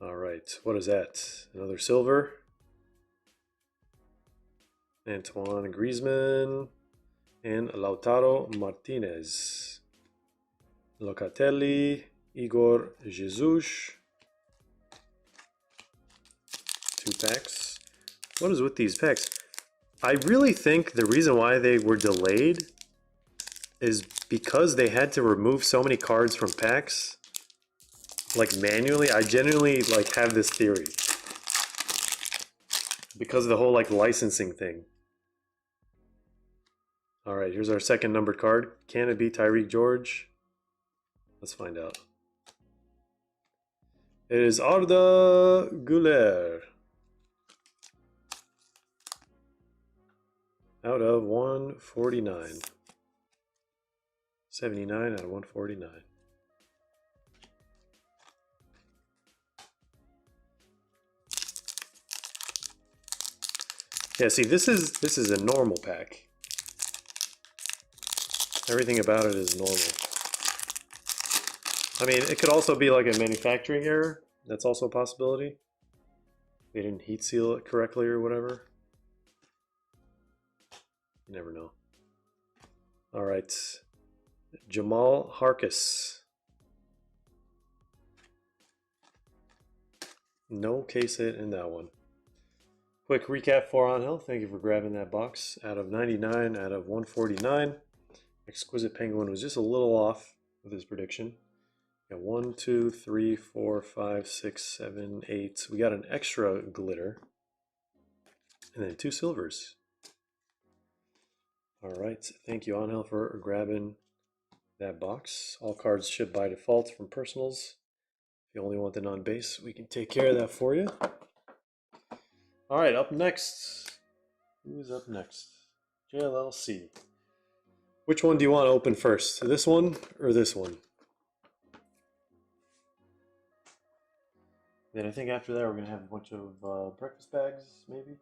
All right, what is that? Another silver. Antoine Griezmann and Lautaro Martinez. Locatelli, Igor Jesus. 2 packs. What is with these packs? I really think the reason why they were delayed is because they had to remove so many cards from packs, like manually. I genuinely like have this theory because of the whole like licensing thing. All right, here's our second numbered card. Can it be Tyreek George? Let's find out. It is Arda Güler. Out of 149. 79 out of 149. Yeah, see, this is a normal pack. Everything about it is normal. I mean, it could also be like a manufacturing error. That's also a possibility. They didn't heat seal it correctly or whatever. You never know. All right. Jamal Harkis. No case hit in that one. Quick recap for Anhill. Thank you for grabbing that box. Out of 99, out of 149. Exquisite Penguin was just a little off with his prediction. Got 1, 2, 3, 4, 5, 6, 7, 8. We got an extra glitter. And then 2 silvers. All right. Thank you, Anhill, for grabbing that box. All cards shipped by default from personals. If you only want the non-base, we can take care of that for you. All right, up next. Who's up next? JLLC. Which one do you want to open first? This one or this one? Then I think after that we're going to have a bunch of breakfast bags, maybe.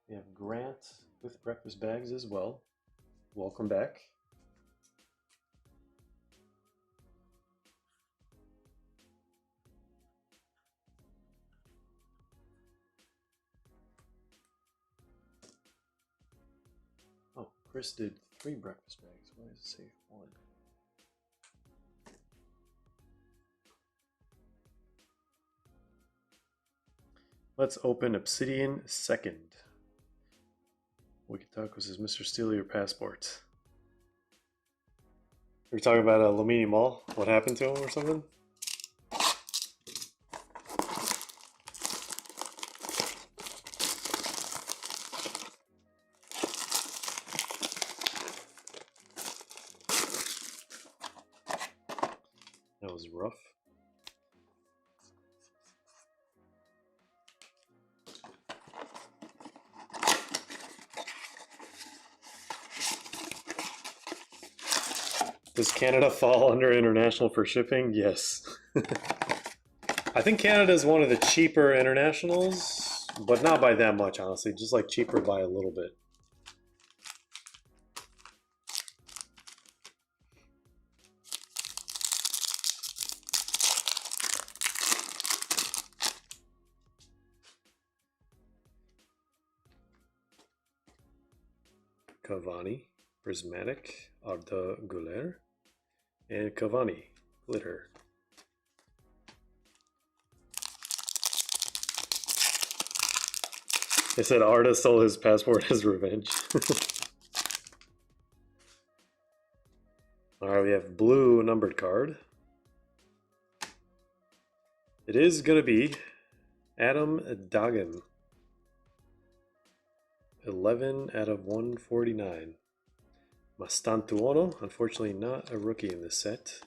We have Grant with breakfast bags as well. Welcome back. Oh, Chris did 3 breakfast bags. Why does it say 1? Let's open Obsidian second. Wikitaco says, Mr. Steal your passport. We're talking about Lamini Mall. What happened to him or something? That was rough. Does Canada fall under international for shipping? Yes. I think Canada is one of the cheaper internationals, but not by that much, honestly. Just like cheaper by a little bit. Cavani, Prismatic, Arda Güler, and Cavani, Glitter. They said Arda stole his passport as revenge. Alright, we have blue numbered card. It is going to be Adam Dagen. 11 out of 149. Mastantuono, unfortunately not a rookie in this set.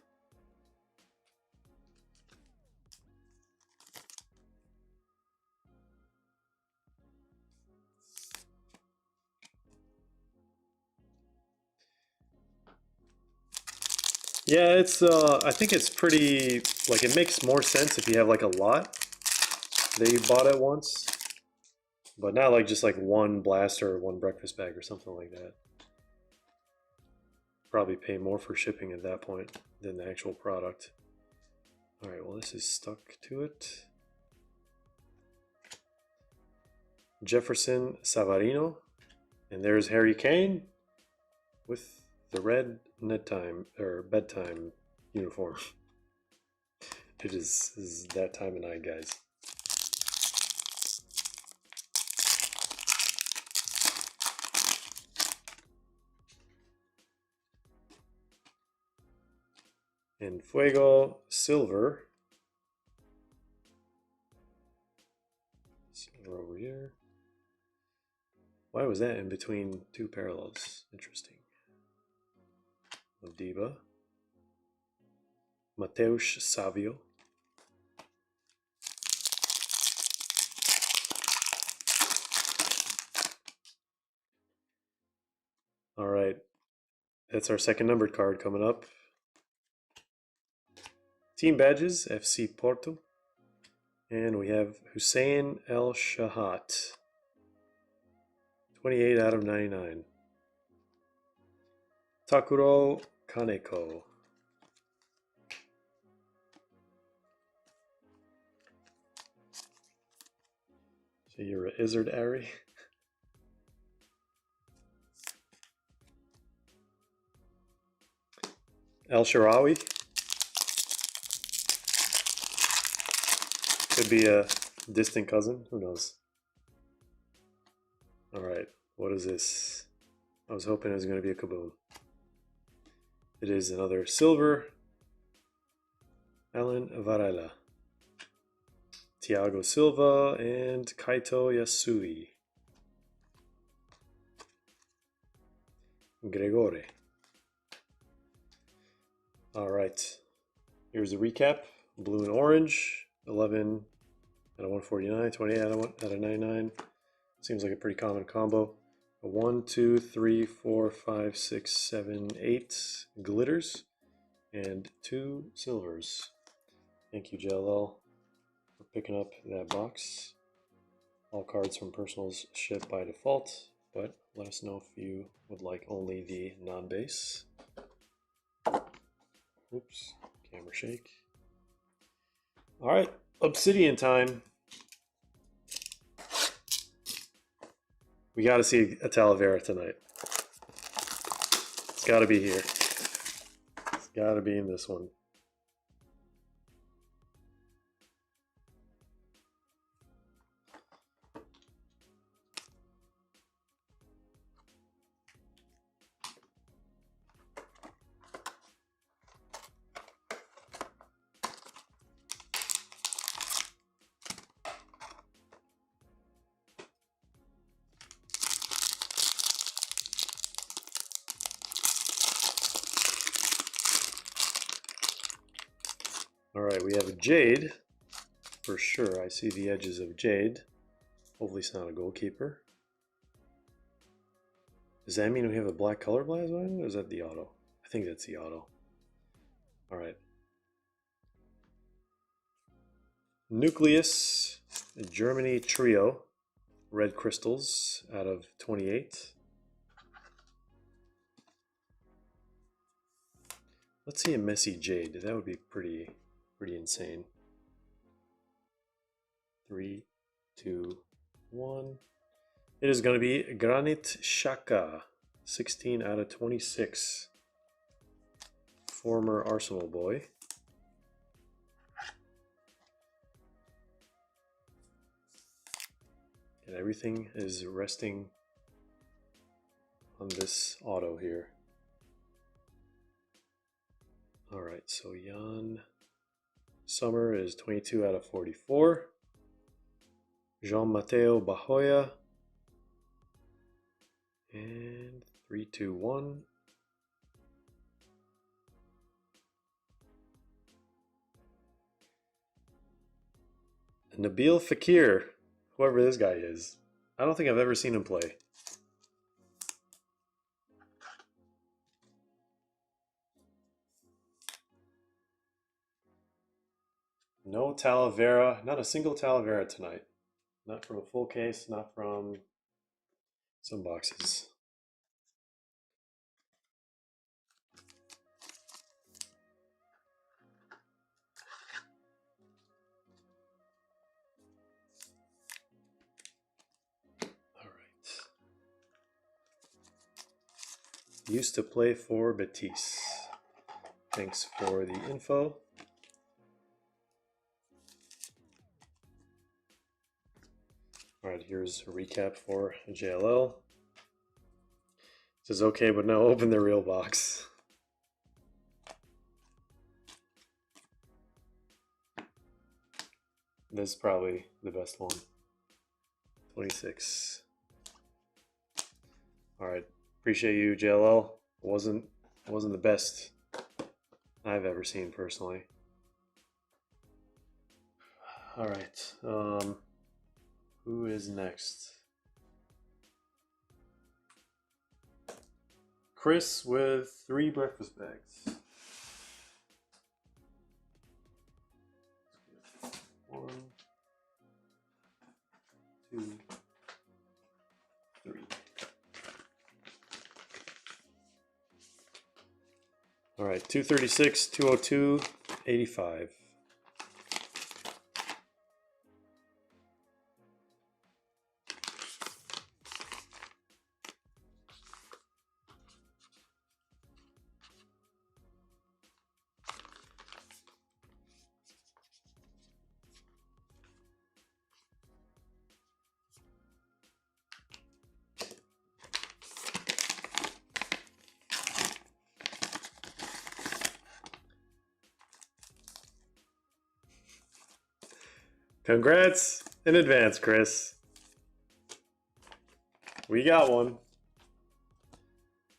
Yeah, it's I think it's pretty, like, it makes more sense if you have like a lot that you bought at once, but not like just like one blaster or one breakfast bag or something like that. Probably pay more for shipping at that point than the actual product. All right, well, this is stuck to it. Jefferson Savarino, and there's Harry Kane with the red bedtime uniform. It is that time of night, guys. And Fuego Silver. Silver over here. Why was that in between 2 parallels? Interesting. Modiba. Mateusz Savio. All right. That's our second numbered card coming up. Team badges, FC Porto. And we have Hussein El Shahat. 28 out of 99. Takuro Kaneko. So you're a Izzard Ari. El Sharawi. Could be a distant cousin. Who knows? All right. What is this? I was hoping it was going to be a Kaboom. It is another silver. Alan Varela. Thiago Silva and Kaito Yasui. Gregore. All right. Here's the recap. Blue and orange. 11 out of 149. 28 out of 99. Seems like a pretty common combo. 1, 2, 3, 4, 5, 6, 7, 8 glitters and 2 silvers. Thank you, JLL, for picking up that box. All cards from personals ship by default, but let us know if you would like only the non-base. Oops, camera shake. All right, Obsidian time. We got to see a Talavera tonight. It's got to be here. It's got to be in this one. All right, we have a Jade, for sure. I see the edges of Jade. Hopefully it's not a goalkeeper. Does that mean we have a black color blast one, or is that the auto? I think that's the auto. All right. Nucleus, Germany Trio, red crystals out of 28. Let's see a messy Jade. That would be pretty insane. 3, 2, 1. It is going to be Granit Xhaka, 16 out of 26. Former Arsenal boy. And everything is resting on this auto here. All right, so Jan Sommer is 22 out of 44. Jean-Mateo Bajoya. And 3, 2, 1. Nabil Fekir, whoever this guy is. I don't think I've ever seen him play. No Talavera, not a single Talavera tonight. Not from a full case, not from some boxes. All right. Used to play for Betis. Thanks for the info. All right, here's a recap for JLL. It says, okay, but now open the real box. This is probably the best one. 26. All right, appreciate you, JLL. It wasn't the best I've ever seen personally. All right, who is next? Chris with 3 breakfast bags. 1, 2, 3. All right, 236, 202, 85. Congrats in advance, Chris. We got one.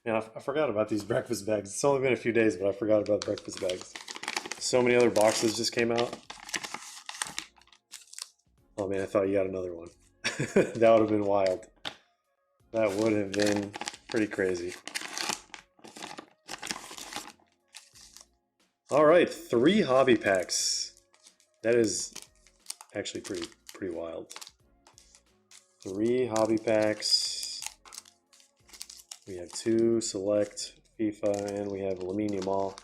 Man, I forgot about these breakfast bags. It's only been a few days, but I forgot about breakfast bags. So many other boxes just came out. Oh man, I thought you got another one. That would have been wild. That would have been pretty crazy. All right, 3 hobby packs. That is actually pretty wild. 3 hobby packs. We have 2 select FIFA, and we have Lamine Yamal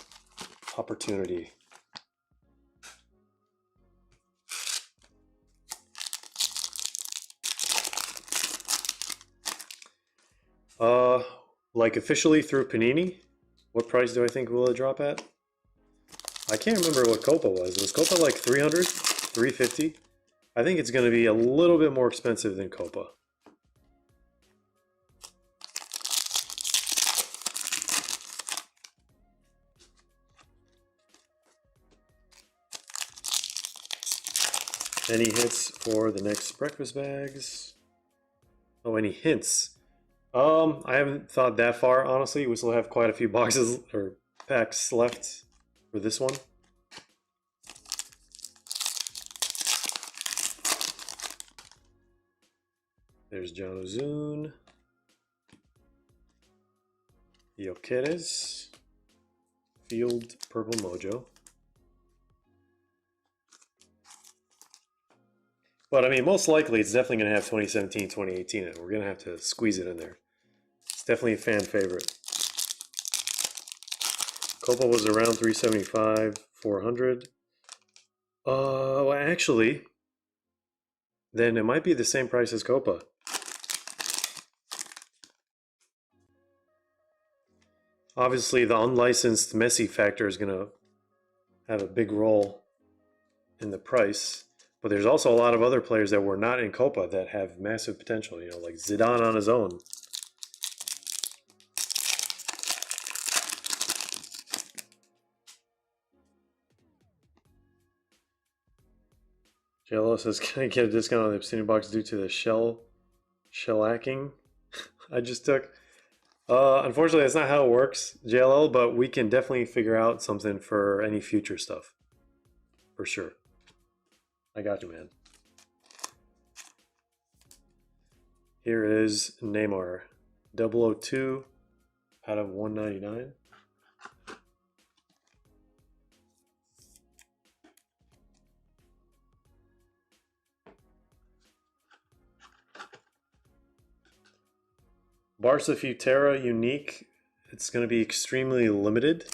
opportunity. Like officially through Panini, what price do I think will it drop at? I can't remember what Copa was. Was Copa like 300, 350? I think it's going to be a little bit more expensive than Copa. Any hits for the next breakfast bags? Oh, any hints? I haven't thought that far, honestly. We still have quite a few boxes or packs left for this one. There's John Ozune. Yokeres. Field Purple Mojo. But I mean, most likely it's definitely going to have 2017, 2018 in it. We're going to have to squeeze it in there. It's definitely a fan favorite. Copa was around 375, 400. Well, actually, then it might be the same price as Copa. Obviously, the unlicensed Messi factor is going to have a big role in the price. But there's also a lot of other players that were not in Copa that have massive potential, you know, like Zidane on his own. JLO says, can I get a discount on the Obsidian box due to the shellacking I just took? Unfortunately, that's not how it works, JLL, but we can definitely figure out something for any future stuff. For sure. I got you, man. Here is Neymar. 002 out of 199. Barca Futera unique. It's going to be extremely limited.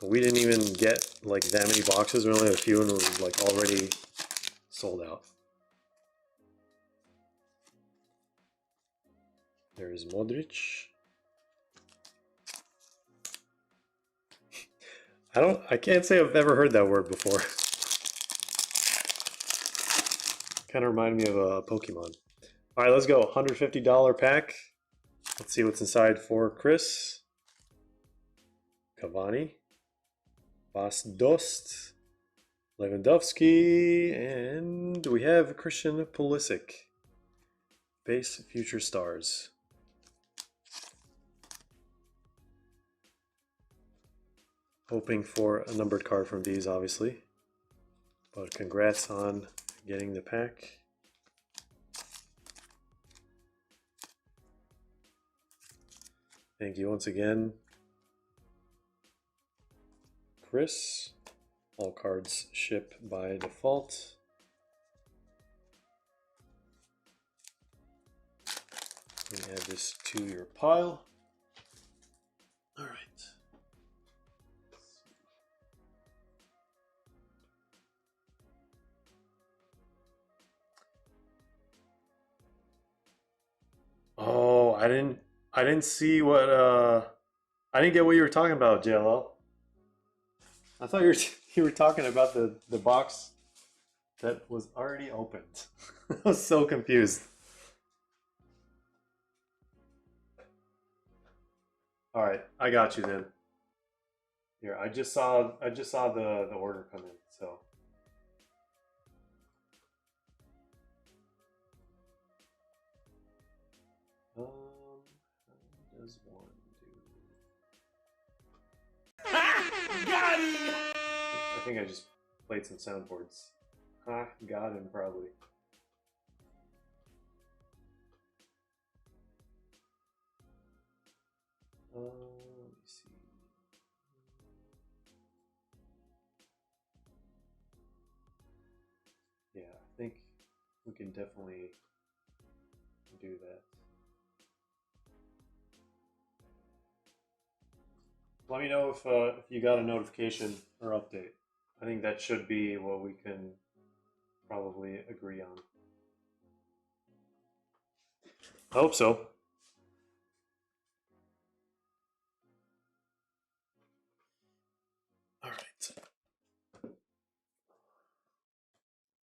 We didn't even get like that many boxes. We only had a few and we're like already sold out. There's Modric. I can't say I've ever heard that word before. Kind of reminded me of a Pokemon. All right, let's go. $150 pack. Let's see what's inside for Chris. Cavani. Bas Dost. Lewandowski. And we have Christian Pulisic. Base Future Stars. Hoping for a numbered card from these, obviously. But congrats on getting the pack. Thank you once again, Chris. All cards ship by default. Let me add this to your pile. All right. Oh, I didn't see what I didn't get what you were talking about, JLL. I thought you were talking about the box that was already opened. I was so confused. All right, I got you then. Here, I just saw the order come in, so. How does one do? Got him! I think I just played some soundboards. Got him probably. Let me see. Yeah, I think we can definitely do that. Let me know if you got a notification or update. I think that should be what we can probably agree on. I hope so. All right.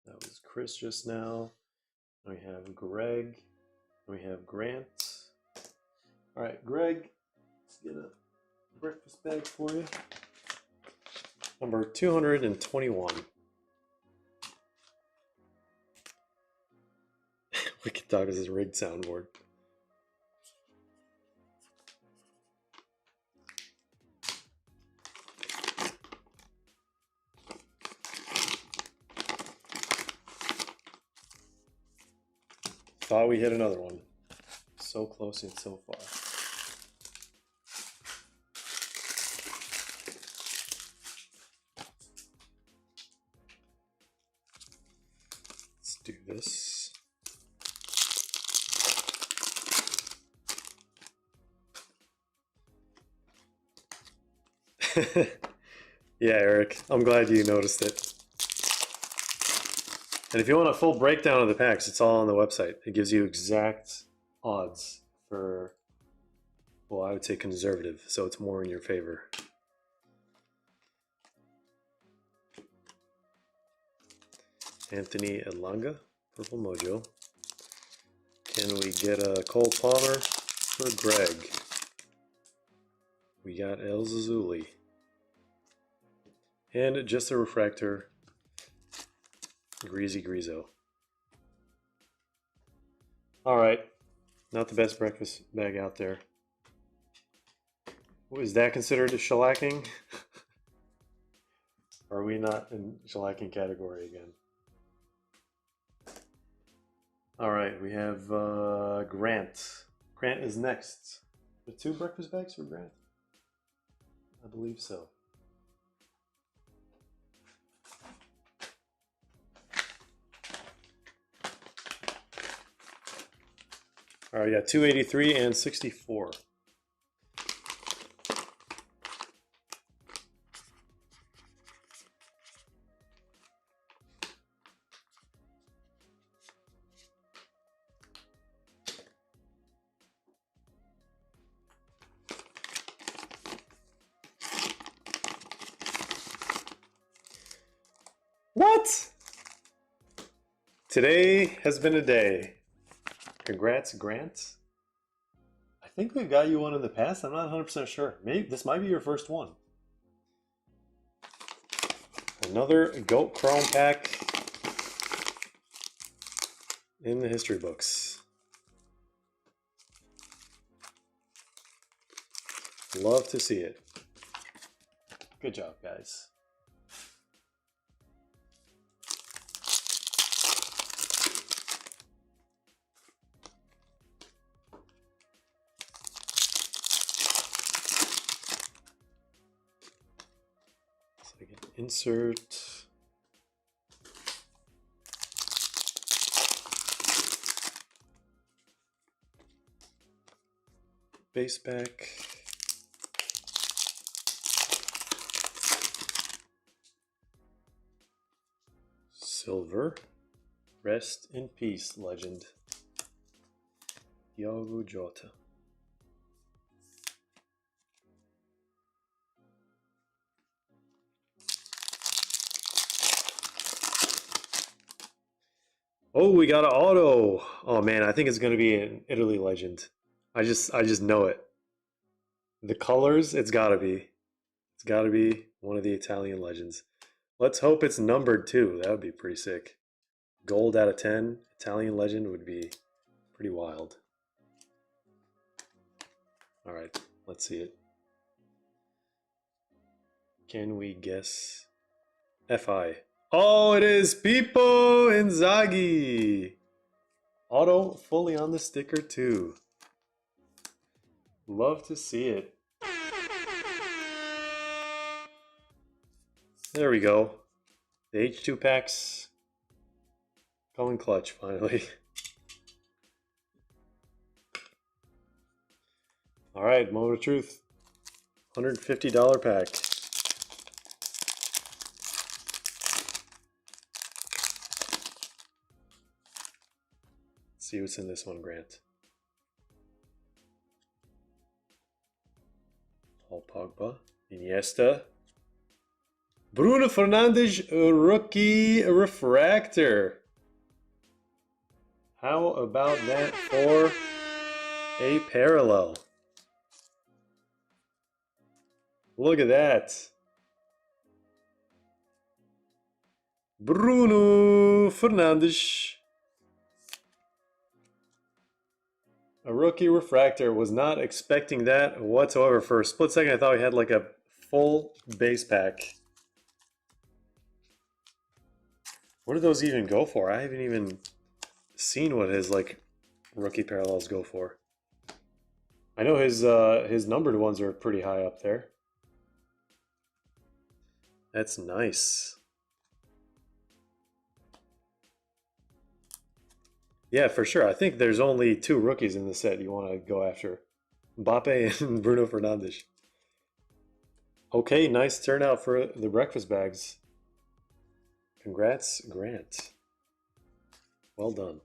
That was Chris just now. We have Greg. We have Grant. All right, Greg, let's get a breakfast bag for you. Number 221. Wicked Dog is his rigged soundboard. Thought we hit another one. So close and so far. Let's do this. Yeah, Eric, I'm glad you noticed it. And if you want a full breakdown of the packs, it's all on the website. It gives you exact odds for, well, I would say conservative, so it's more in your favor. Anthony Elanga, Purple Mojo. Can we get a Cole Palmer for Greg? We got El Zazuli. And just a refractor, Greasy Grizo. All right, not the best breakfast bag out there. Is that considered a shellacking? Or are we not in shellacking category again? All right, we have Grant. Grant is next. The 2 breakfast bags for Grant? I believe so. All right, we got 283 and 64. What? Today has been a day. Congrats, Grant. I think we've got you one in the past. I'm not 100% sure. Maybe this might be your first one. Another Goat Chrome pack in the history books. Love to see it. Good job, guys. So I can insert. Base back. Silver. Rest in peace, legend. Diogo Jota. Oh, we got an auto. Oh man, I think it's gonna be an Italy legend. I just know it. The colors, it's gotta be. It's gotta be one of the Italian legends. Let's hope it's numbered too. That would be pretty sick. Gold out of 10, Italian legend would be pretty wild. All right, let's see it. Can we guess? FI. Oh, it is Pippo Inzaghi. Auto fully on the sticker too. Love to see it. There we go. The H2 packs coming clutch finally. All right, moment of truth. $150 pack. Let's see what's in this one, Grant. Paul Pogba, Iniesta, Bruno Fernandes, rookie refractor. How about that for a parallel? Look at that. Bruno Fernandes. A rookie refractor. Was not expecting that whatsoever. For a split second, I thought we had like a full base pack. What do those even go for? I haven't even seen what his like rookie parallels go for. I know his numbered ones are pretty high up there. That's nice. Yeah, for sure. I think there's only 2 rookies in the set you want to go after. Mbappe and Bruno Fernandes. Okay, nice turnout for the breakfast bags. Congrats, Grant. Well done.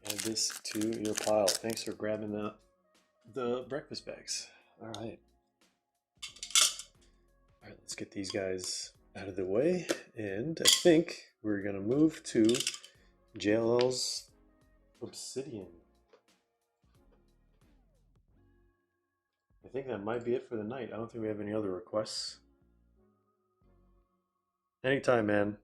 Add this to your pile. Thanks for grabbing the breakfast bags. All right. All right, let's get these guys out of the way. And I think we're going to move to JLL's Obsidian. I think that might be it for the night. I don't think we have any other requests. Anytime, man.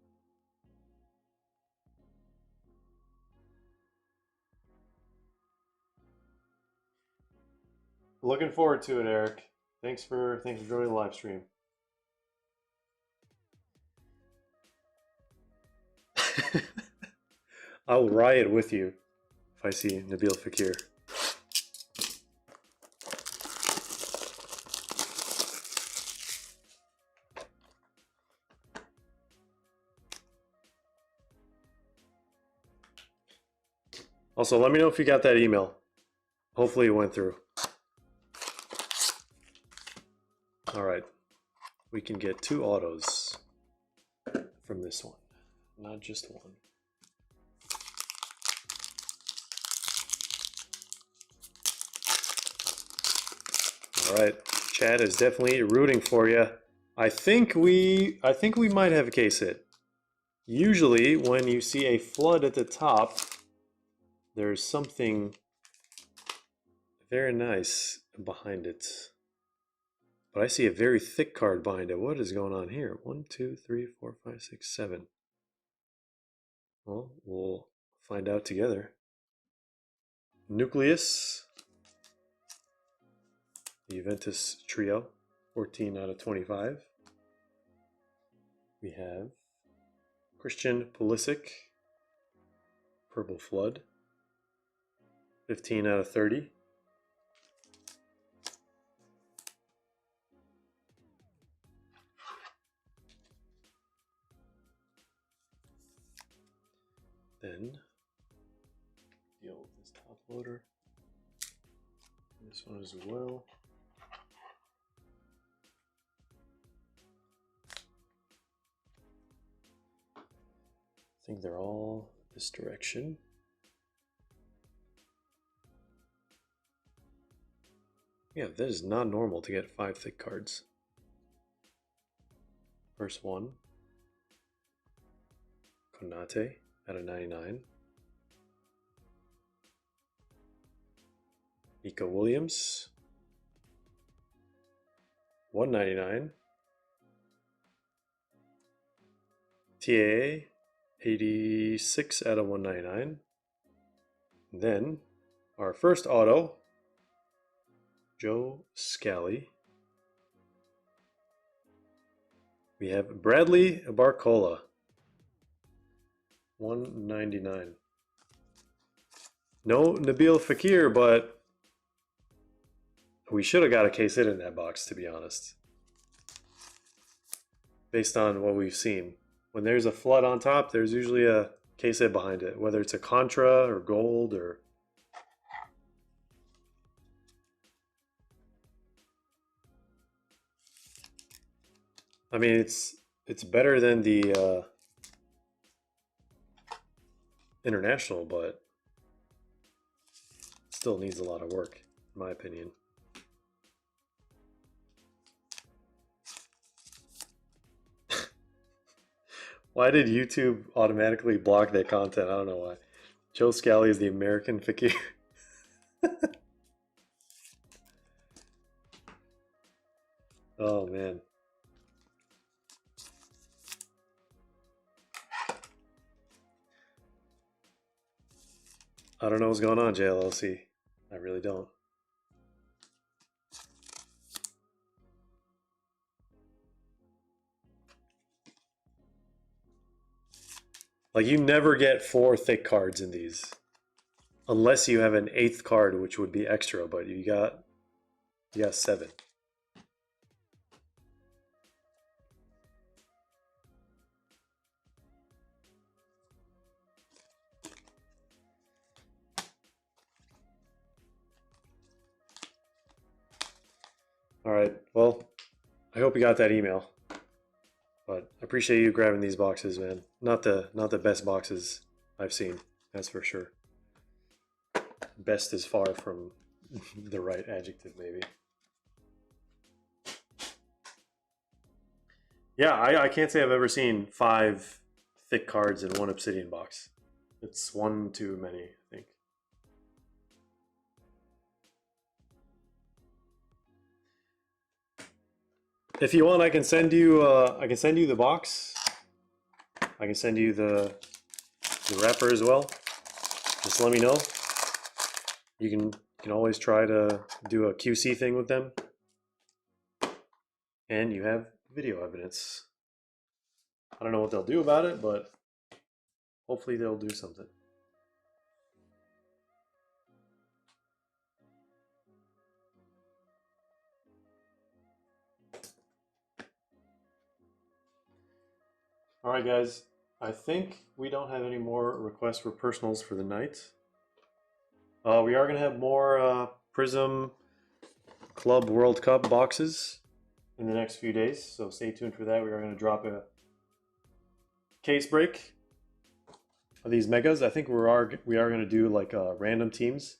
Looking forward to it, Eric. Thanks for joining the live stream. I'll riot with you if I see Nabil Fekir. Also, let me know if you got that email. Hopefully it went through. All right. We can get 2 autos from this one, not just one. All right. Chad is definitely rooting for you. I think we might have a case hit. Usually when you see a flood at the top, there's something very nice behind it. But I see a very thick card behind it. What is going on here? 1, 2, 3, 4, 5, 6, 7. Well, we'll find out together. Nucleus. The Juventus trio. 14 out of 25. We have Christian Pulisic. Purple Flood. 15 out of 30. Then deal with this top loader. This one as well. I think they're all this direction. Yeah, that is not normal to get 5 thick cards. First one, Konate out of 99. Nico Williams, 199. TA, 86 out of 199. And then our first auto, Joe Scally. We have Bradley Barcola. 199. No Nabil Fakir, but we should have got a case hit in that box, to be honest. Based on what we've seen. When there's a flood on top, there's usually a case hit behind it, whether it's a Contra or gold or... I mean, it's better than the international, but still needs a lot of work, in my opinion. Why did YouTube automatically block that content? I don't know why. Joe Scally is the American Fakir. Oh, man. I don't know what's going on, JLLC. I really don't. Like, you never get 4 thick cards in these. Unless you have an 8th card, which would be extra, but you got 7. Alright, well, I hope you got that email. But I appreciate you grabbing these boxes, man. Not the best boxes I've seen, that's for sure. Best is far from the right adjective, maybe. Yeah, I can't say I've ever seen 5 thick cards in one Obsidian box. It's one too many, I think. If you want, I can send you the box. I can send you the wrapper as well. Just let me know. You can always try to do a QC thing with them. And you have video evidence. I don't know what they'll do about it, but hopefully they'll do something. All right, guys. I think we don't have any more requests for personals for the night. We are going to have more Prism Club World Cup boxes in the next few days, so stay tuned for that. We are going to drop a case break of these megas. I think we are going to do like random teams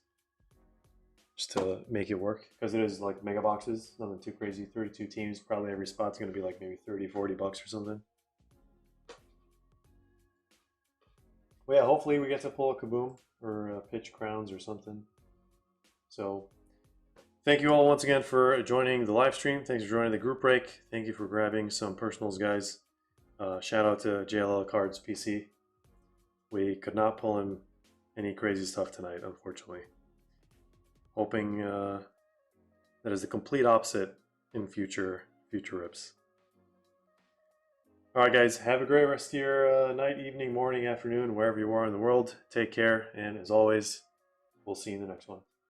just to make it work, because it is like mega boxes, nothing too crazy. 32 teams, probably every spot's going to be like maybe 30-40 bucks or something. Well, yeah, hopefully we get to pull a Kaboom or pitch crowns or something. So thank you all once again for joining the live stream. Thanks for joining the group break. Thank you for grabbing some personals, guys. Shout out to JLL Cards PC. We could not pull him any crazy stuff tonight, unfortunately. Hoping that is the complete opposite in future rips. All right, guys, have a great rest of your night, evening, morning, afternoon, wherever you are in the world. Take care, and as always, we'll see you in the next one.